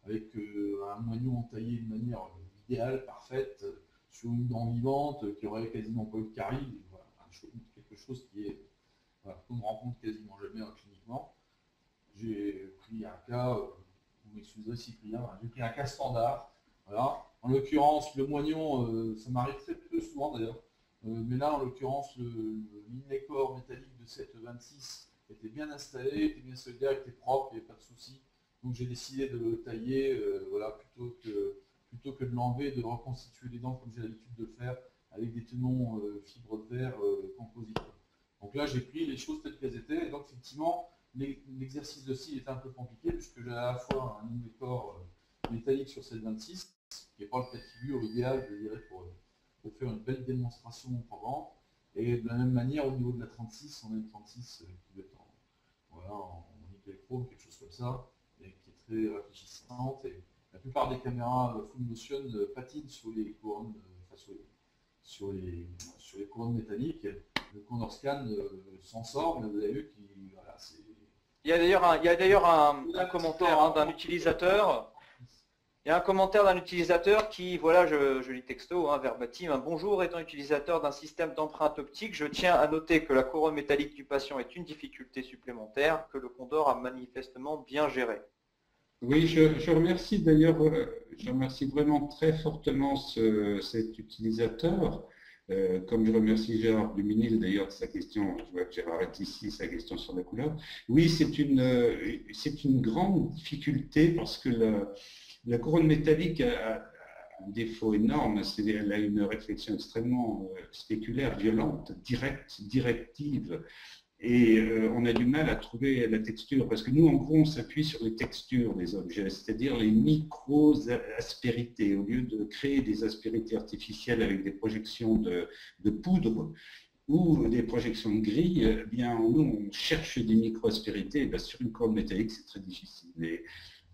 avec un moignon taillé de manière idéale, parfaite, sur une dent vivante qui aurait quasiment pas eu de carie. Voilà, quelque chose qui est, voilà, qu'on ne rencontre quasiment jamais cliniquement. J'ai pris un cas, vous m'excuserez Cyprien, j'ai pris un cas standard. Voilà. En l'occurrence, le moignon, ça m'arrive très peu souvent d'ailleurs, mais là en l'occurrence, le linécore métallique de cette 26 était bien installé, était bien solidaire, était propre, il n'y avait pas de souci. Donc j'ai décidé de le tailler, voilà, plutôt que de l'enlever, de reconstituer les dents comme j'ai l'habitude de le faire, avec des tenons fibres de verre composite. Donc là j'ai pris les choses telles qu'elles étaient, et donc effectivement, l'exercice de scie est un peu compliqué puisque j'ai à la fois un décor métallique sur cette 26, qui n'est pas le cas de figure idéal, je dirais, pour faire une belle démonstration pendant. Et de la même manière, au niveau de la 36, on a une 36 qui doit être en nickel chrome, quelque chose comme ça, et qui est très rafraîchissante. Et la plupart des caméras full motion patinent sur les couronnes, sur les couronnes métalliques. Le Condor Scan s'en sort, mais vous avez vu qu'il, voilà, c'est. Il y a d'ailleurs un commentaire d'un utilisateur. Il y a un commentaire d'un utilisateur qui, voilà, je lis texto, verbatim, bonjour, étant utilisateur d'un système d'empreinte optique, je tiens à noter que la couronne métallique du patient est une difficulté supplémentaire que le Condor a manifestement bien gérée. Oui, je remercie d'ailleurs, je remercie vraiment très fortement cet utilisateur, comme je remercie Gérard Duminil d'ailleurs de sa question, je vois que Gérard est ici, sa question sur la couleur. Oui, c'est une grande difficulté parce que la couronne métallique a un défaut énorme, elle a une réflexion extrêmement spéculaire, violente, directive. Et on a du mal à trouver la texture, parce que nous, en gros, on s'appuie sur les textures des objets, c'est-à-dire les micro-aspérités. Au lieu de créer des aspérités artificielles avec des projections de poudre ou des projections de grille, eh bien, nous, on cherche des micro-aspérités. Ben, sur une couronne métallique, c'est très difficile. Et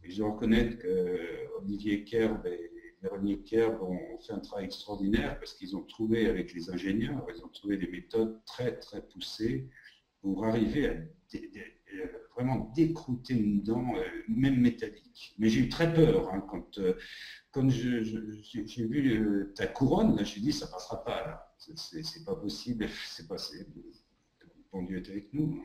je dois reconnaître qu'Olivier Kerb et Véronique Kerb ont fait un travail extraordinaire, parce qu'ils ont trouvé, avec les ingénieurs, ils ont trouvé des méthodes très, très poussées pour arriver à vraiment décrouter une dent, même métallique. Mais j'ai eu très peur quand j'ai vu ta couronne, j'ai dit ça passera pas, c'est pas possible, c'est passé. Bon Dieu est avec nous.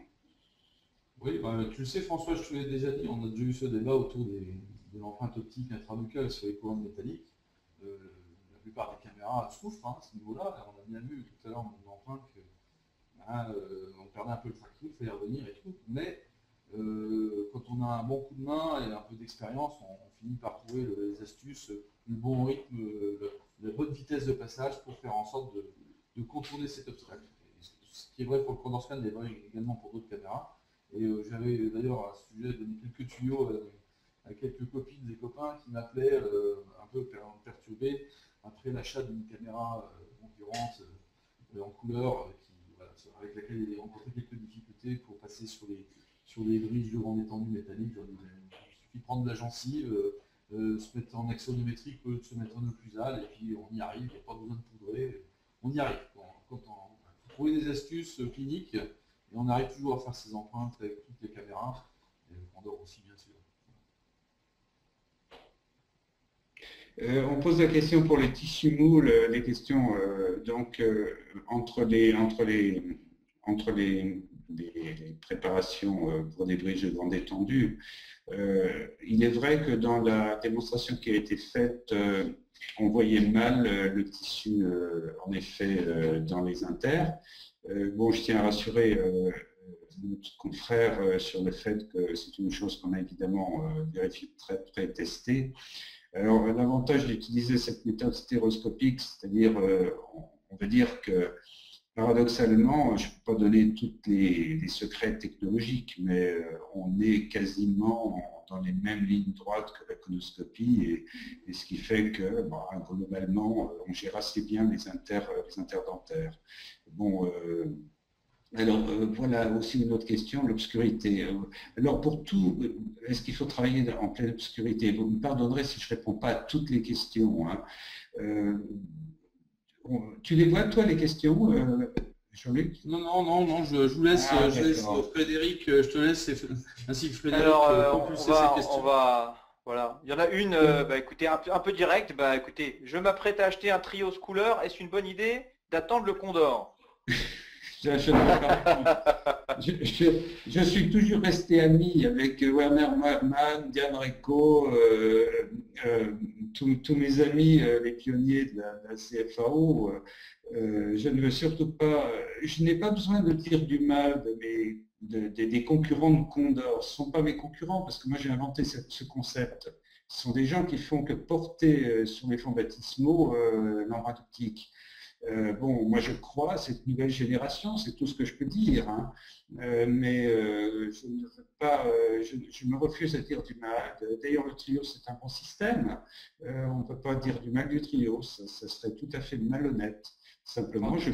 Oui, bah, tu le sais François, je te l'ai déjà dit, on a déjà eu ce débat autour de l'empreinte optique intrabuccale sur les couronnes métalliques. La plupart des caméras souffrent à ce niveau-là. On a bien vu tout à l'heure mon empreinte que on perdait un peu le tracking, il fallait revenir et tout. Mais quand on a un bon coup de main et un peu d'expérience, on finit par trouver les astuces, le bon rythme, la bonne vitesse de passage pour faire en sorte de contourner cet obstacle. Ce qui est vrai pour le Condor Scan est vrai également pour d'autres caméras. Et j'avais d'ailleurs à ce sujet donné quelques tuyaux à quelques copines et copains qui m'appelaient un peu perturbés après l'achat d'une caméra concurrente en couleur avec laquelle il a rencontré quelques difficultés pour passer sur les briges de grande étendue métallique. Il suffit de prendre de la gencive, se mettre en axonométrique, se mettre en occlusal, et puis on y arrive, il n'y a pas besoin de poudrer, on y arrive. Quand on faut trouver des astuces cliniques, et on arrive toujours à faire ces empreintes avec toutes les caméras, et le Condor aussi bien sûr. On pose la question pour les tissus mous, les questions entre les des préparations pour des bridges de grande étendue. Il est vrai que dans la démonstration qui a été faite, on voyait mal le tissu, en effet, dans les inters. Bon, je tiens à rassurer notre confrère sur le fait que c'est une chose qu'on a évidemment vérifiée, très testée. Alors, l'avantage d'utiliser cette méthode stéroscopique, c'est-à-dire, on va dire que paradoxalement, je ne peux pas donner tous les secrets technologiques, mais on est quasiment dans les mêmes lignes droites que la conoscopie, et ce qui fait que globalement, on gère assez bien les interdentaires. Bon, alors voilà aussi une autre question, l'obscurité. Alors pour tout, est-ce qu'il faut travailler en pleine obscurité? Vous me pardonnerez si je ne réponds pas à toutes les questions, hein. Tu les vois, toi, les questions, Jean-Luc? Non, je vous laisse, Frédéric, je te laisse, ainsi que Frédéric, Alors, compulser ces questions. voilà. Il y en a une, écoutez, un peu directe. Écoutez, je m'apprête à acheter un Trios couleur. Est-ce une bonne idée d'attendre le Condor? Je suis toujours resté ami avec Werner Mann, Diane Recco, tous mes amis, les pionniers de la CFAO. Je ne veux surtout pas, je n'ai pas besoin de dire du mal des concurrents de Condor. Ce ne sont pas mes concurrents parce que moi j'ai inventé ce concept. Ce sont des gens qui font que porter sur les fonds baptismaux l'empreinte optique. Bon, moi je crois à cette nouvelle génération, c'est tout ce que je peux dire, hein. Mais je ne veux pas, je me refuse à dire du mal. D'ailleurs, le Trios c'est un bon système. On ne peut pas dire du mal du Trios, ça serait tout à fait malhonnête. Simplement, je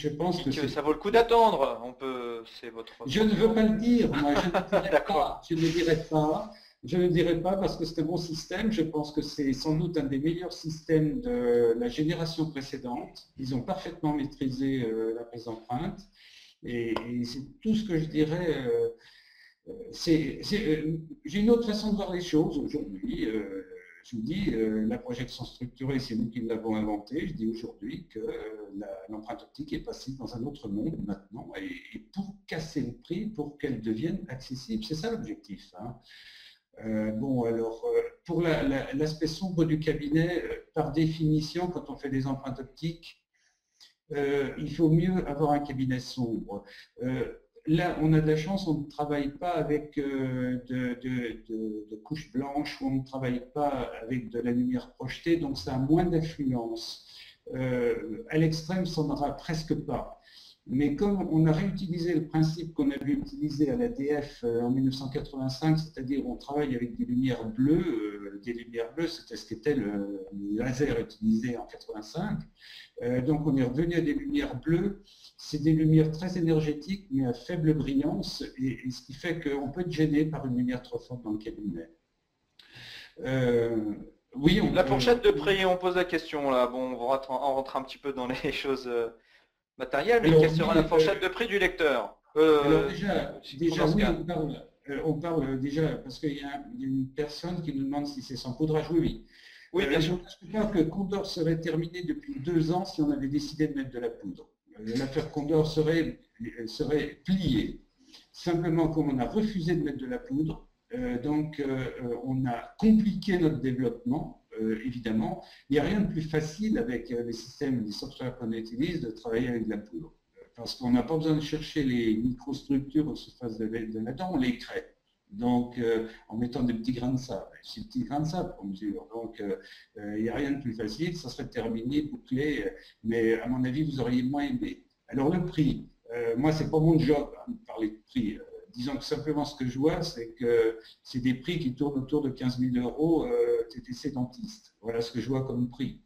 pense que ça vaut le coup d'attendre. C'est votre. Je ne veux pas le dire, moi, je ne dirai pas. Je ne dirai pas parce que c'est un bon système. Je pense que c'est sans doute un des meilleurs systèmes de la génération précédente. Ils ont parfaitement maîtrisé la prise d'empreinte. Et c'est tout ce que je dirais. J'ai une autre façon de voir les choses aujourd'hui. Je vous dis, la projection structurée, c'est nous qui l'avons inventée. Je dis aujourd'hui que l'empreinte optique est passée dans un autre monde maintenant. Et pour casser le prix, pour qu'elle devienne accessible, c'est ça l'objectif, hein. Bon, alors, pour l'aspect sombre du cabinet, par définition, quand on fait des empreintes optiques, il faut mieux avoir un cabinet sombre. Là, on a de la chance, on ne travaille pas avec de couches blanches, on ne travaille pas avec de la lumière projetée, donc ça a moins d'influence. À l'extrême, ça n'en aura presque pas. Mais comme on a réutilisé le principe qu'on avait utilisé à l'ADF en 1985, c'est-à-dire on travaille avec des lumières bleues, c'était ce qu'était le laser utilisé en 85, donc on est revenu à des lumières bleues. C'est des lumières très énergétiques mais à faible brillance, et ce qui fait qu'on peut être gêné par une lumière trop forte dans le cabinet. Oui, la fourchette de prix, on pose la question là. Bon, on rentre un petit peu dans les choses matérielles, mais quelle sera la fourchette de prix du lecteur? Alors déjà oui, on parle déjà, parce qu'il y a une personne qui nous demande si c'est sans poudrage. Oui. Oui, bien sûr. Je pense que Condor serait terminé depuis 2 ans si on avait décidé de mettre de la poudre. L'affaire Condor serait pliée. Simplement, comme on a refusé de mettre de la poudre, donc on a compliqué notre développement. Évidemment, il n'y a rien de plus facile avec les systèmes, les softwares qu'on utilise, de travailler avec de la poudre. Parce qu'on n'a pas besoin de chercher les microstructures aux surfaces de la dent, on les crée. Donc, en mettant des petits grains de sable, ces petits grains de sable qu'on mesure. Donc, il n'y a rien de plus facile, ça serait terminé, bouclé, mais à mon avis, vous auriez moins aimé. Alors, le prix, moi, ce n'est pas mon job de parler de prix. Disons que simplement ce que je vois, c'est que c'est des prix qui tournent autour de 15 000 € TTC dentiste. Voilà ce que je vois comme prix.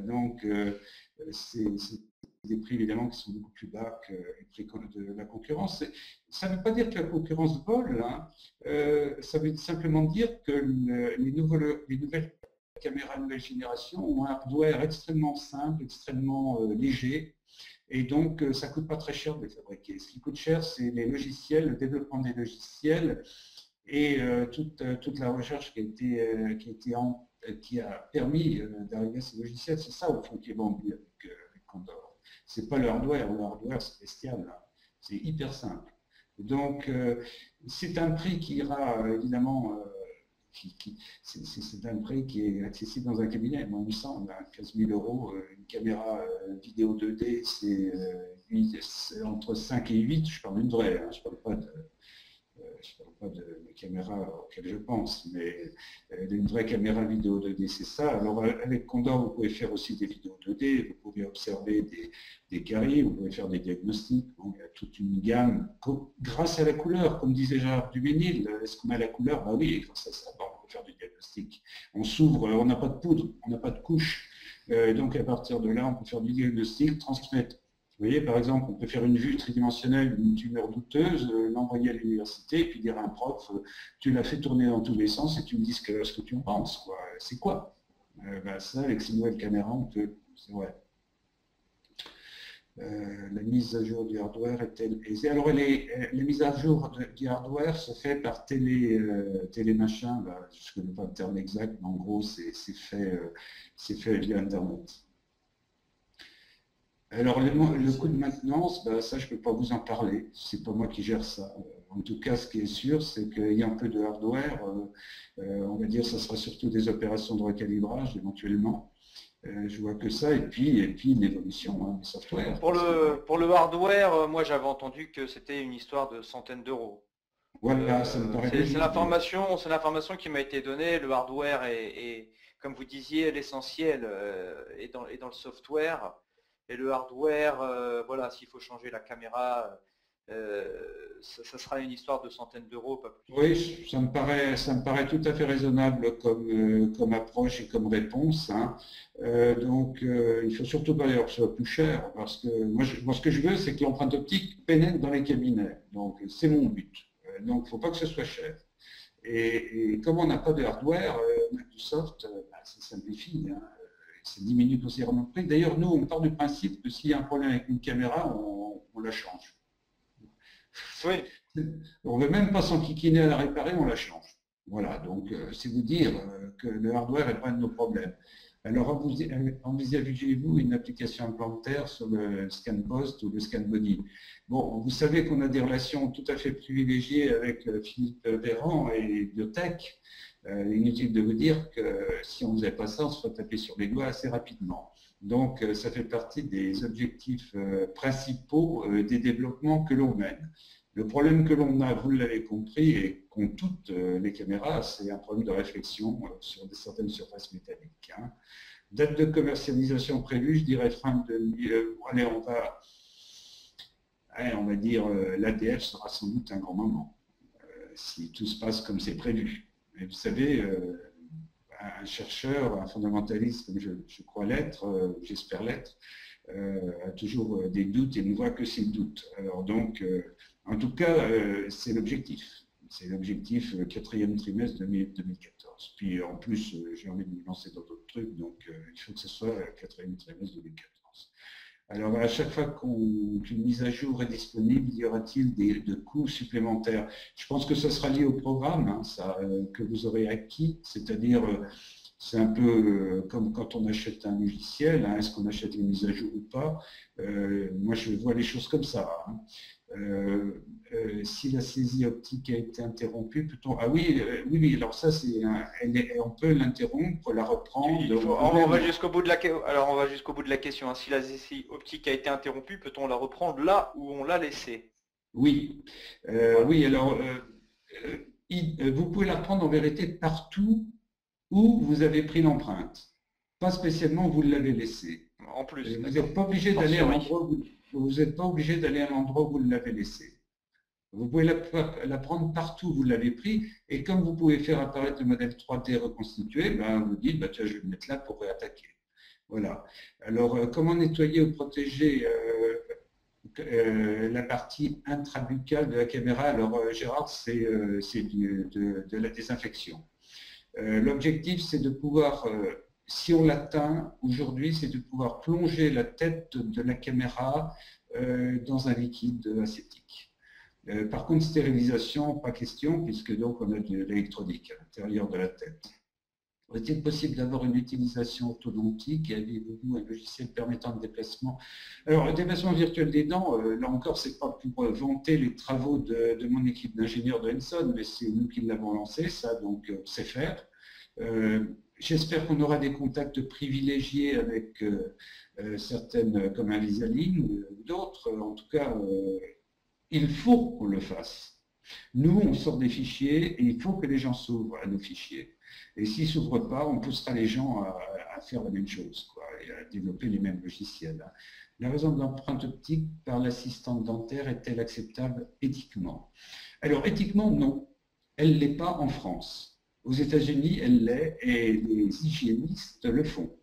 Donc, c'est des prix évidemment qui sont beaucoup plus bas que les prix de la concurrence. Ça ne veut pas dire que la concurrence vole, hein. Ça veut simplement dire que les nouvelles caméras nouvelle génération ont un hardware extrêmement simple, extrêmement léger. Et donc, ça ne coûte pas très cher de les fabriquer. Ce qui coûte cher, c'est les logiciels, le développement des logiciels et toute la recherche qui a permis d'arriver à ces logiciels. C'est ça, au fond, qui est vendu avec Condor. Ce n'est pas le hardware c'est bestial. Là. C'est hyper simple. Donc, c'est un prix qui ira évidemment, c'est un prix qui est accessible dans un cabinet. Moi, il me semble, 15 000 euros, une caméra vidéo 2D, c'est entre 5 et 8, je parle d'une vraie, hein, je ne parle pas de caméra auquel je pense, mais une vraie caméra vidéo 2D, c'est ça. Alors avec Condor, vous pouvez faire aussi des vidéos 2D, vous pouvez observer des caries, vous pouvez faire des diagnostics. Bon, il y a toute une gamme, grâce à la couleur, comme disait Gérard Duménil, est-ce qu'on a la couleur? Ben oui, grâce à ça, bon, on peut faire du diagnostic. On s'ouvre, on n'a pas de poudre, on n'a pas de couche, donc à partir de là, on peut faire du diagnostic, transmettre. Vous voyez, par exemple, on peut faire une vue tridimensionnelle d'une tumeur douteuse, l'envoyer à l'université, et puis dire à un prof, tu l'as fait tourner dans tous les sens et tu me dis ce que tu en penses. C'est quoi ben, ça, avec ces nouvelles caméras, on peut. C'est vrai. La mise à jour du hardware est-elle aisée? Alors, les mises à jour du hardware se fait par télémachin, là, je ne connais pas le terme exact, mais en gros, c'est fait via Internet. Alors, le coût de maintenance, ben, ça, je ne peux pas vous en parler. Ce n'est pas moi qui gère ça. En tout cas, ce qui est sûr, c'est qu'il y a un peu de hardware. On va dire que ça sera surtout des opérations de recalibrage, éventuellement. Je vois que ça. Et puis l'évolution hein, des softwares. Pour le hardware, moi, j'avais entendu que c'était une histoire de centaines d'euros. Voilà, ça me paraît c'est l'information qui m'a été donnée. Le hardware est, comme vous disiez, l'essentiel est dans le software. Et le hardware, voilà, s'il faut changer la caméra, ça sera une histoire de centaines d'euros, pas plus. Oui, ça me paraît tout à fait raisonnable comme approche et comme réponse. Hein. Donc, il ne faut surtout pas d'ailleurs que ce soit plus cher, parce que moi, ce que je veux, c'est que l'empreinte optique pénètre dans les cabinets. Donc, c'est mon but. Donc, il ne faut pas que ce soit cher. Et comme on n'a pas de hardware, on a du soft, ça simplifie. Hein. Ça diminue considérablement le prix. D'ailleurs, nous, on part du principe que s'il y a un problème avec une caméra, on la change. Oui. On ne veut même pas s'enquiquiner à la réparer, on la change. Voilà, donc c'est vous dire que le hardware n'est pas un de nos problèmes. Alors, envisagez-vous une application implantaire sur le scan post ou le scan body? Bon, vous savez qu'on a des relations tout à fait privilégiées avec Philippe Véran et Biotech. Inutile de vous dire que si on ne faisait pas ça, on se ferait taper sur les doigts assez rapidement. Donc, ça fait partie des objectifs principaux des développements que l'on mène. Le problème que l'on a, vous l'avez compris, et qu'ont toutes les caméras, c'est un problème de réflexion sur certaines surfaces métalliques. Hein. Date de commercialisation prévue, je dirais fin de... allez, on va dire l'ADF sera sans doute un grand moment, si tout se passe comme c'est prévu. Mais vous savez, un chercheur, un fondamentaliste comme je crois l'être, j'espère l'être, a toujours des doutes et ne voit que ses doutes. Alors donc, en tout cas, c'est l'objectif. C'est l'objectif 4e trimestre 2014. Puis en plus, j'ai envie de me lancer dans d'autres trucs, donc il faut que ce soit 4e trimestre 2014. Alors, à chaque fois qu'une mise à jour est disponible, y aura-t-il de coûts supplémentaires? Je pense que ce sera lié au programme hein, que vous aurez acquis, c'est-à-dire, c'est un peu comme quand on achète un logiciel, hein, est-ce qu'on achète les mises à jour ou pas? Moi, je vois les choses comme ça. Hein. Si la saisie optique a été interrompue, peut-on... Ah oui, oui, alors ça, on peut l'interrompre, la reprendre. On va jusqu'au bout de la question. Hein. Si la saisie optique a été interrompue, peut-on la reprendre là où on l'a laissée? Oui. Voilà. Oui, alors, vous pouvez la reprendre en vérité partout où vous avez pris l'empreinte. Pas spécialement où vous l'avez laissée. En plus. Vous n'êtes pas obligé d'aller à l'endroit où vous n'êtes pas obligé d'aller à l'endroit où vous l'avez laissé. Vous pouvez la prendre partout où vous l'avez pris, et comme vous pouvez faire apparaître le modèle 3D reconstitué, ben, vous dites, ben, tiens, je vais le mettre là pour réattaquer. Voilà. Alors, comment nettoyer ou protéger la partie intrabuccale de la caméra? Alors, Gérard, c'est de la désinfection. L'objectif, c'est de pouvoir... si on l'atteint aujourd'hui, c'est de pouvoir plonger la tête de la caméra dans un liquide aseptique. Par contre, stérilisation, pas question, puisque donc on a de l'électronique à l'intérieur de la tête. Est-il possible d'avoir une utilisation orthodontique et avez-vous un logiciel permettant le déplacement? Alors, le déplacement virtuel des dents, là encore, c'est pas pour vanter les travaux de mon équipe d'ingénieurs de Henson, mais c'est nous qui l'avons lancé, ça, donc c'est faire. J'espère qu'on aura des contacts privilégiés avec certaines comme Invisalign ou d'autres. En tout cas, il faut qu'on le fasse. Nous, on sort des fichiers et il faut que les gens s'ouvrent à nos fichiers. Et s'ils ne s'ouvrent pas, on poussera les gens à faire la même chose, quoi, et à développer les mêmes logiciels. La raison de l'empreinte optique par l'assistante dentaire est-elle acceptable éthiquement? Alors, éthiquement, non. Elle ne l'est pas en France. Aux États-Unis, elle l'est et les hygiénistes le font.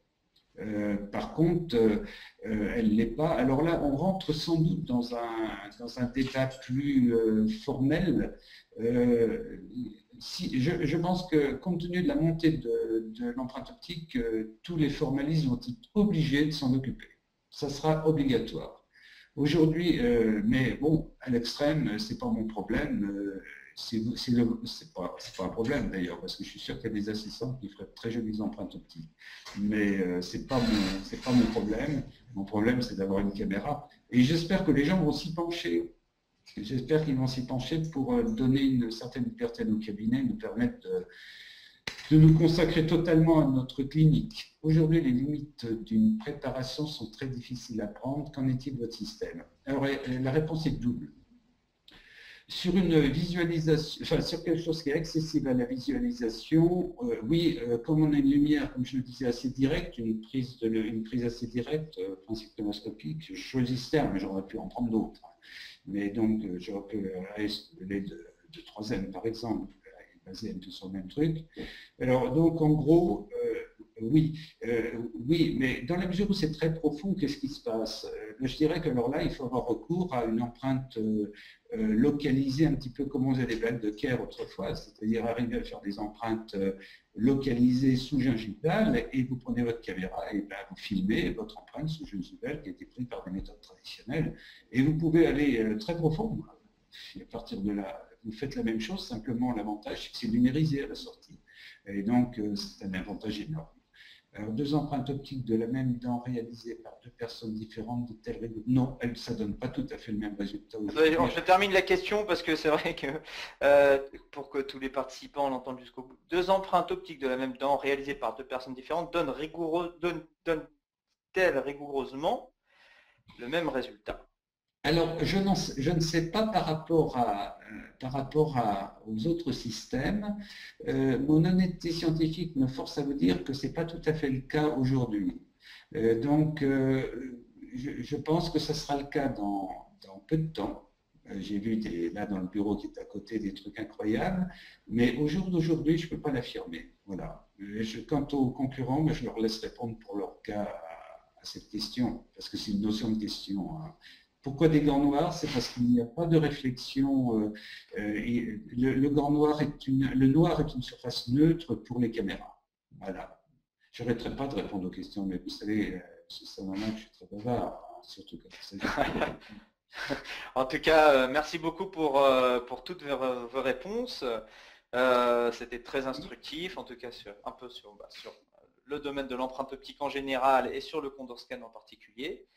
Par contre, elle ne l'est pas. Alors là, on rentre sans doute dans un débat plus formel. Je pense que compte tenu de la montée de l'empreinte optique, tous les formalistes vont être obligés de s'en occuper. Ça sera obligatoire. Aujourd'hui, mais bon, à l'extrême, ce n'est pas mon problème. C'est pas un problème d'ailleurs, parce que je suis sûr qu'il y a des assistants qui feraient de très jolies empreintes optiques. Mais ce n'est pas mon problème. Mon problème, c'est d'avoir une caméra. Et j'espère que les gens vont s'y pencher. J'espère qu'ils vont s'y pencher pour donner une certaine liberté à nos cabinets, nous permettre de nous consacrer totalement à notre clinique. Aujourd'hui, les limites d'une préparation sont très difficiles à prendre. Qu'en est-il de votre système? Alors, la réponse est double. Sur une visualisation, enfin, sur quelque chose qui est accessible à la visualisation, oui, comme on a une lumière, comme je le disais, assez directe, une prise assez directe, principe tonoscopique, je choisis ce terme, mais j'aurais pu en prendre d'autres. Mais donc, j'aurais pu aller de 3M, par exemple, basé un peu sur le même truc. Alors, donc, en gros, oui, mais dans la mesure où c'est très profond, qu'est-ce qui se passe? Je dirais que alors là, il faut avoir recours à une empreinte localisée, un petit peu comme on faisait les blagues de Kerr autrefois, c'est-à-dire arriver à faire des empreintes localisées sous-gingivales, et vous prenez votre caméra et ben, vous filmez votre empreinte sous-gingivale qui a été prise par des méthodes traditionnelles, et vous pouvez aller très profond. Et à partir de là, vous faites la même chose, simplement l'avantage, c'est que c'est numérisé à la sortie. Et donc, c'est un avantage énorme. Alors, 2 empreintes optiques de la même dent réalisées par 2 personnes différentes de telle règle. Non, ça ne donne pas tout à fait le même résultat. Je termine la question parce que c'est vrai que pour que tous les participants l'entendent jusqu'au bout. 2 empreintes optiques de la même dent réalisées par 2 personnes différentes donnent-elles rigoureusement le même résultat? Alors, je ne sais pas par rapport aux autres systèmes. Mon honnêteté scientifique me force à vous dire que ce n'est pas tout à fait le cas aujourd'hui. Donc, je pense que ce sera le cas dans peu de temps. J'ai vu là dans le bureau qui est à côté des trucs incroyables, mais au jour d'aujourd'hui, je ne peux pas l'affirmer. Voilà. Quant aux concurrents, je leur laisse répondre pour leur cas à cette question, parce que c'est une notion de question. Hein. Pourquoi des gants noirs? C'est parce qu'il n'y a pas de réflexion. Le noir est une surface neutre pour les caméras. Voilà. Je n'arrêterai pas de répondre aux questions, mais vous savez, c'est ça moment que je suis très bavard, surtout quand il s'agit En tout cas, merci beaucoup pour toutes vos réponses. C'était très instructif, en tout cas un peu sur le domaine de l'empreinte optique en général et sur le Condorscan en particulier.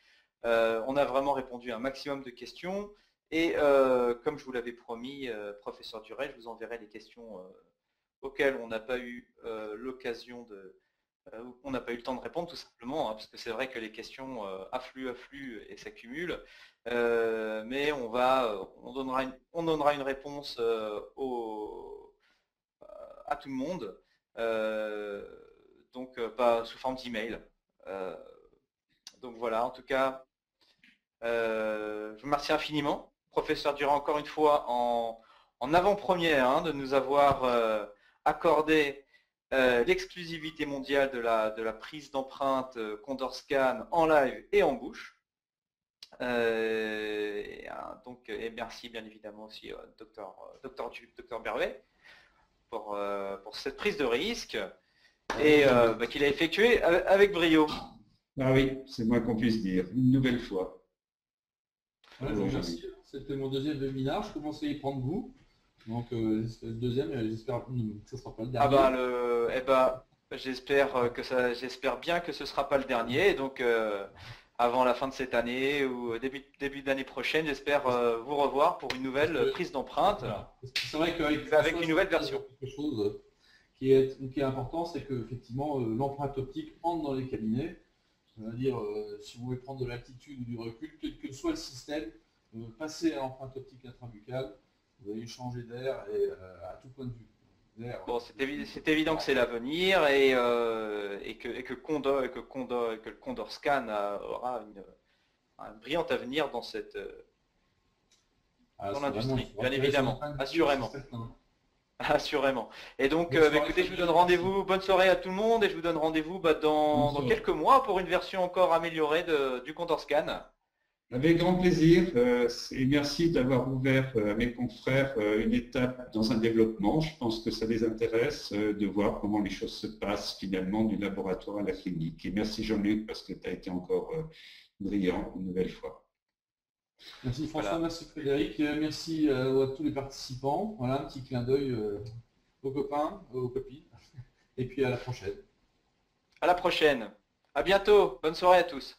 On a vraiment répondu à un maximum de questions et comme je vous l'avais promis, professeur Duret, je vous enverrai les questions auxquelles on n'a pas eu l'occasion on n'a pas eu le temps de répondre tout simplement, hein, parce que c'est vrai que les questions affluent et s'accumulent, mais on donnera une réponse à tout le monde, donc pas sous forme d'email. Donc voilà, en tout cas, je vous remercie infiniment, professeur Duret, encore une fois en avant-première, hein, de nous avoir accordé l'exclusivité mondiale de la prise d'empreinte Condorscan en live et en bouche. Et merci bien évidemment aussi Dr Bervet pour cette prise de risque et qu'il a effectué avec brio. Ah oui, c'est moins qu'on puisse dire, une nouvelle fois. C'était mon deuxième webinaire, je commence à y prendre goût. Donc le deuxième, j'espère que ce ne sera pas le dernier. J'espère bien que ce ne sera pas le dernier. Et donc, avant la fin de cette année ou début d'année prochaine, j'espère vous revoir pour une nouvelle prise d'empreinte. Voilà. C'est vrai qu'avec avec une nouvelle version. Quelque chose qui est important, c'est que effectivement l'empreinte optique entre dans les cabinets. C'est-à-dire, si vous voulez prendre de l'altitude ou du recul, quel que soit le système, passer à l'empreinte optique intrabuccale, vous allez changer d'air et à tout point de vue. Bon, c'est évident que c'est l'avenir et que le Condor Scan aura un brillant avenir dans dans l'industrie, bien évidemment, assurément. Assurément. Et donc, écoutez, je vous donne rendez-vous, bonne soirée à tout le monde, et je vous donne rendez-vous dans quelques mois pour une version encore améliorée du Condor Scan. Avec grand plaisir, et merci d'avoir ouvert à mes confrères une étape dans un développement. Je pense que ça les intéresse de voir comment les choses se passent finalement du laboratoire à la clinique. Et merci Jean-Luc parce que tu as été encore brillant une nouvelle fois. Merci François, merci Frédéric, merci à tous les participants. Voilà, un petit clin d'œil aux copains, aux copines, et puis à la prochaine. À la prochaine. À bientôt. Bonne soirée à tous.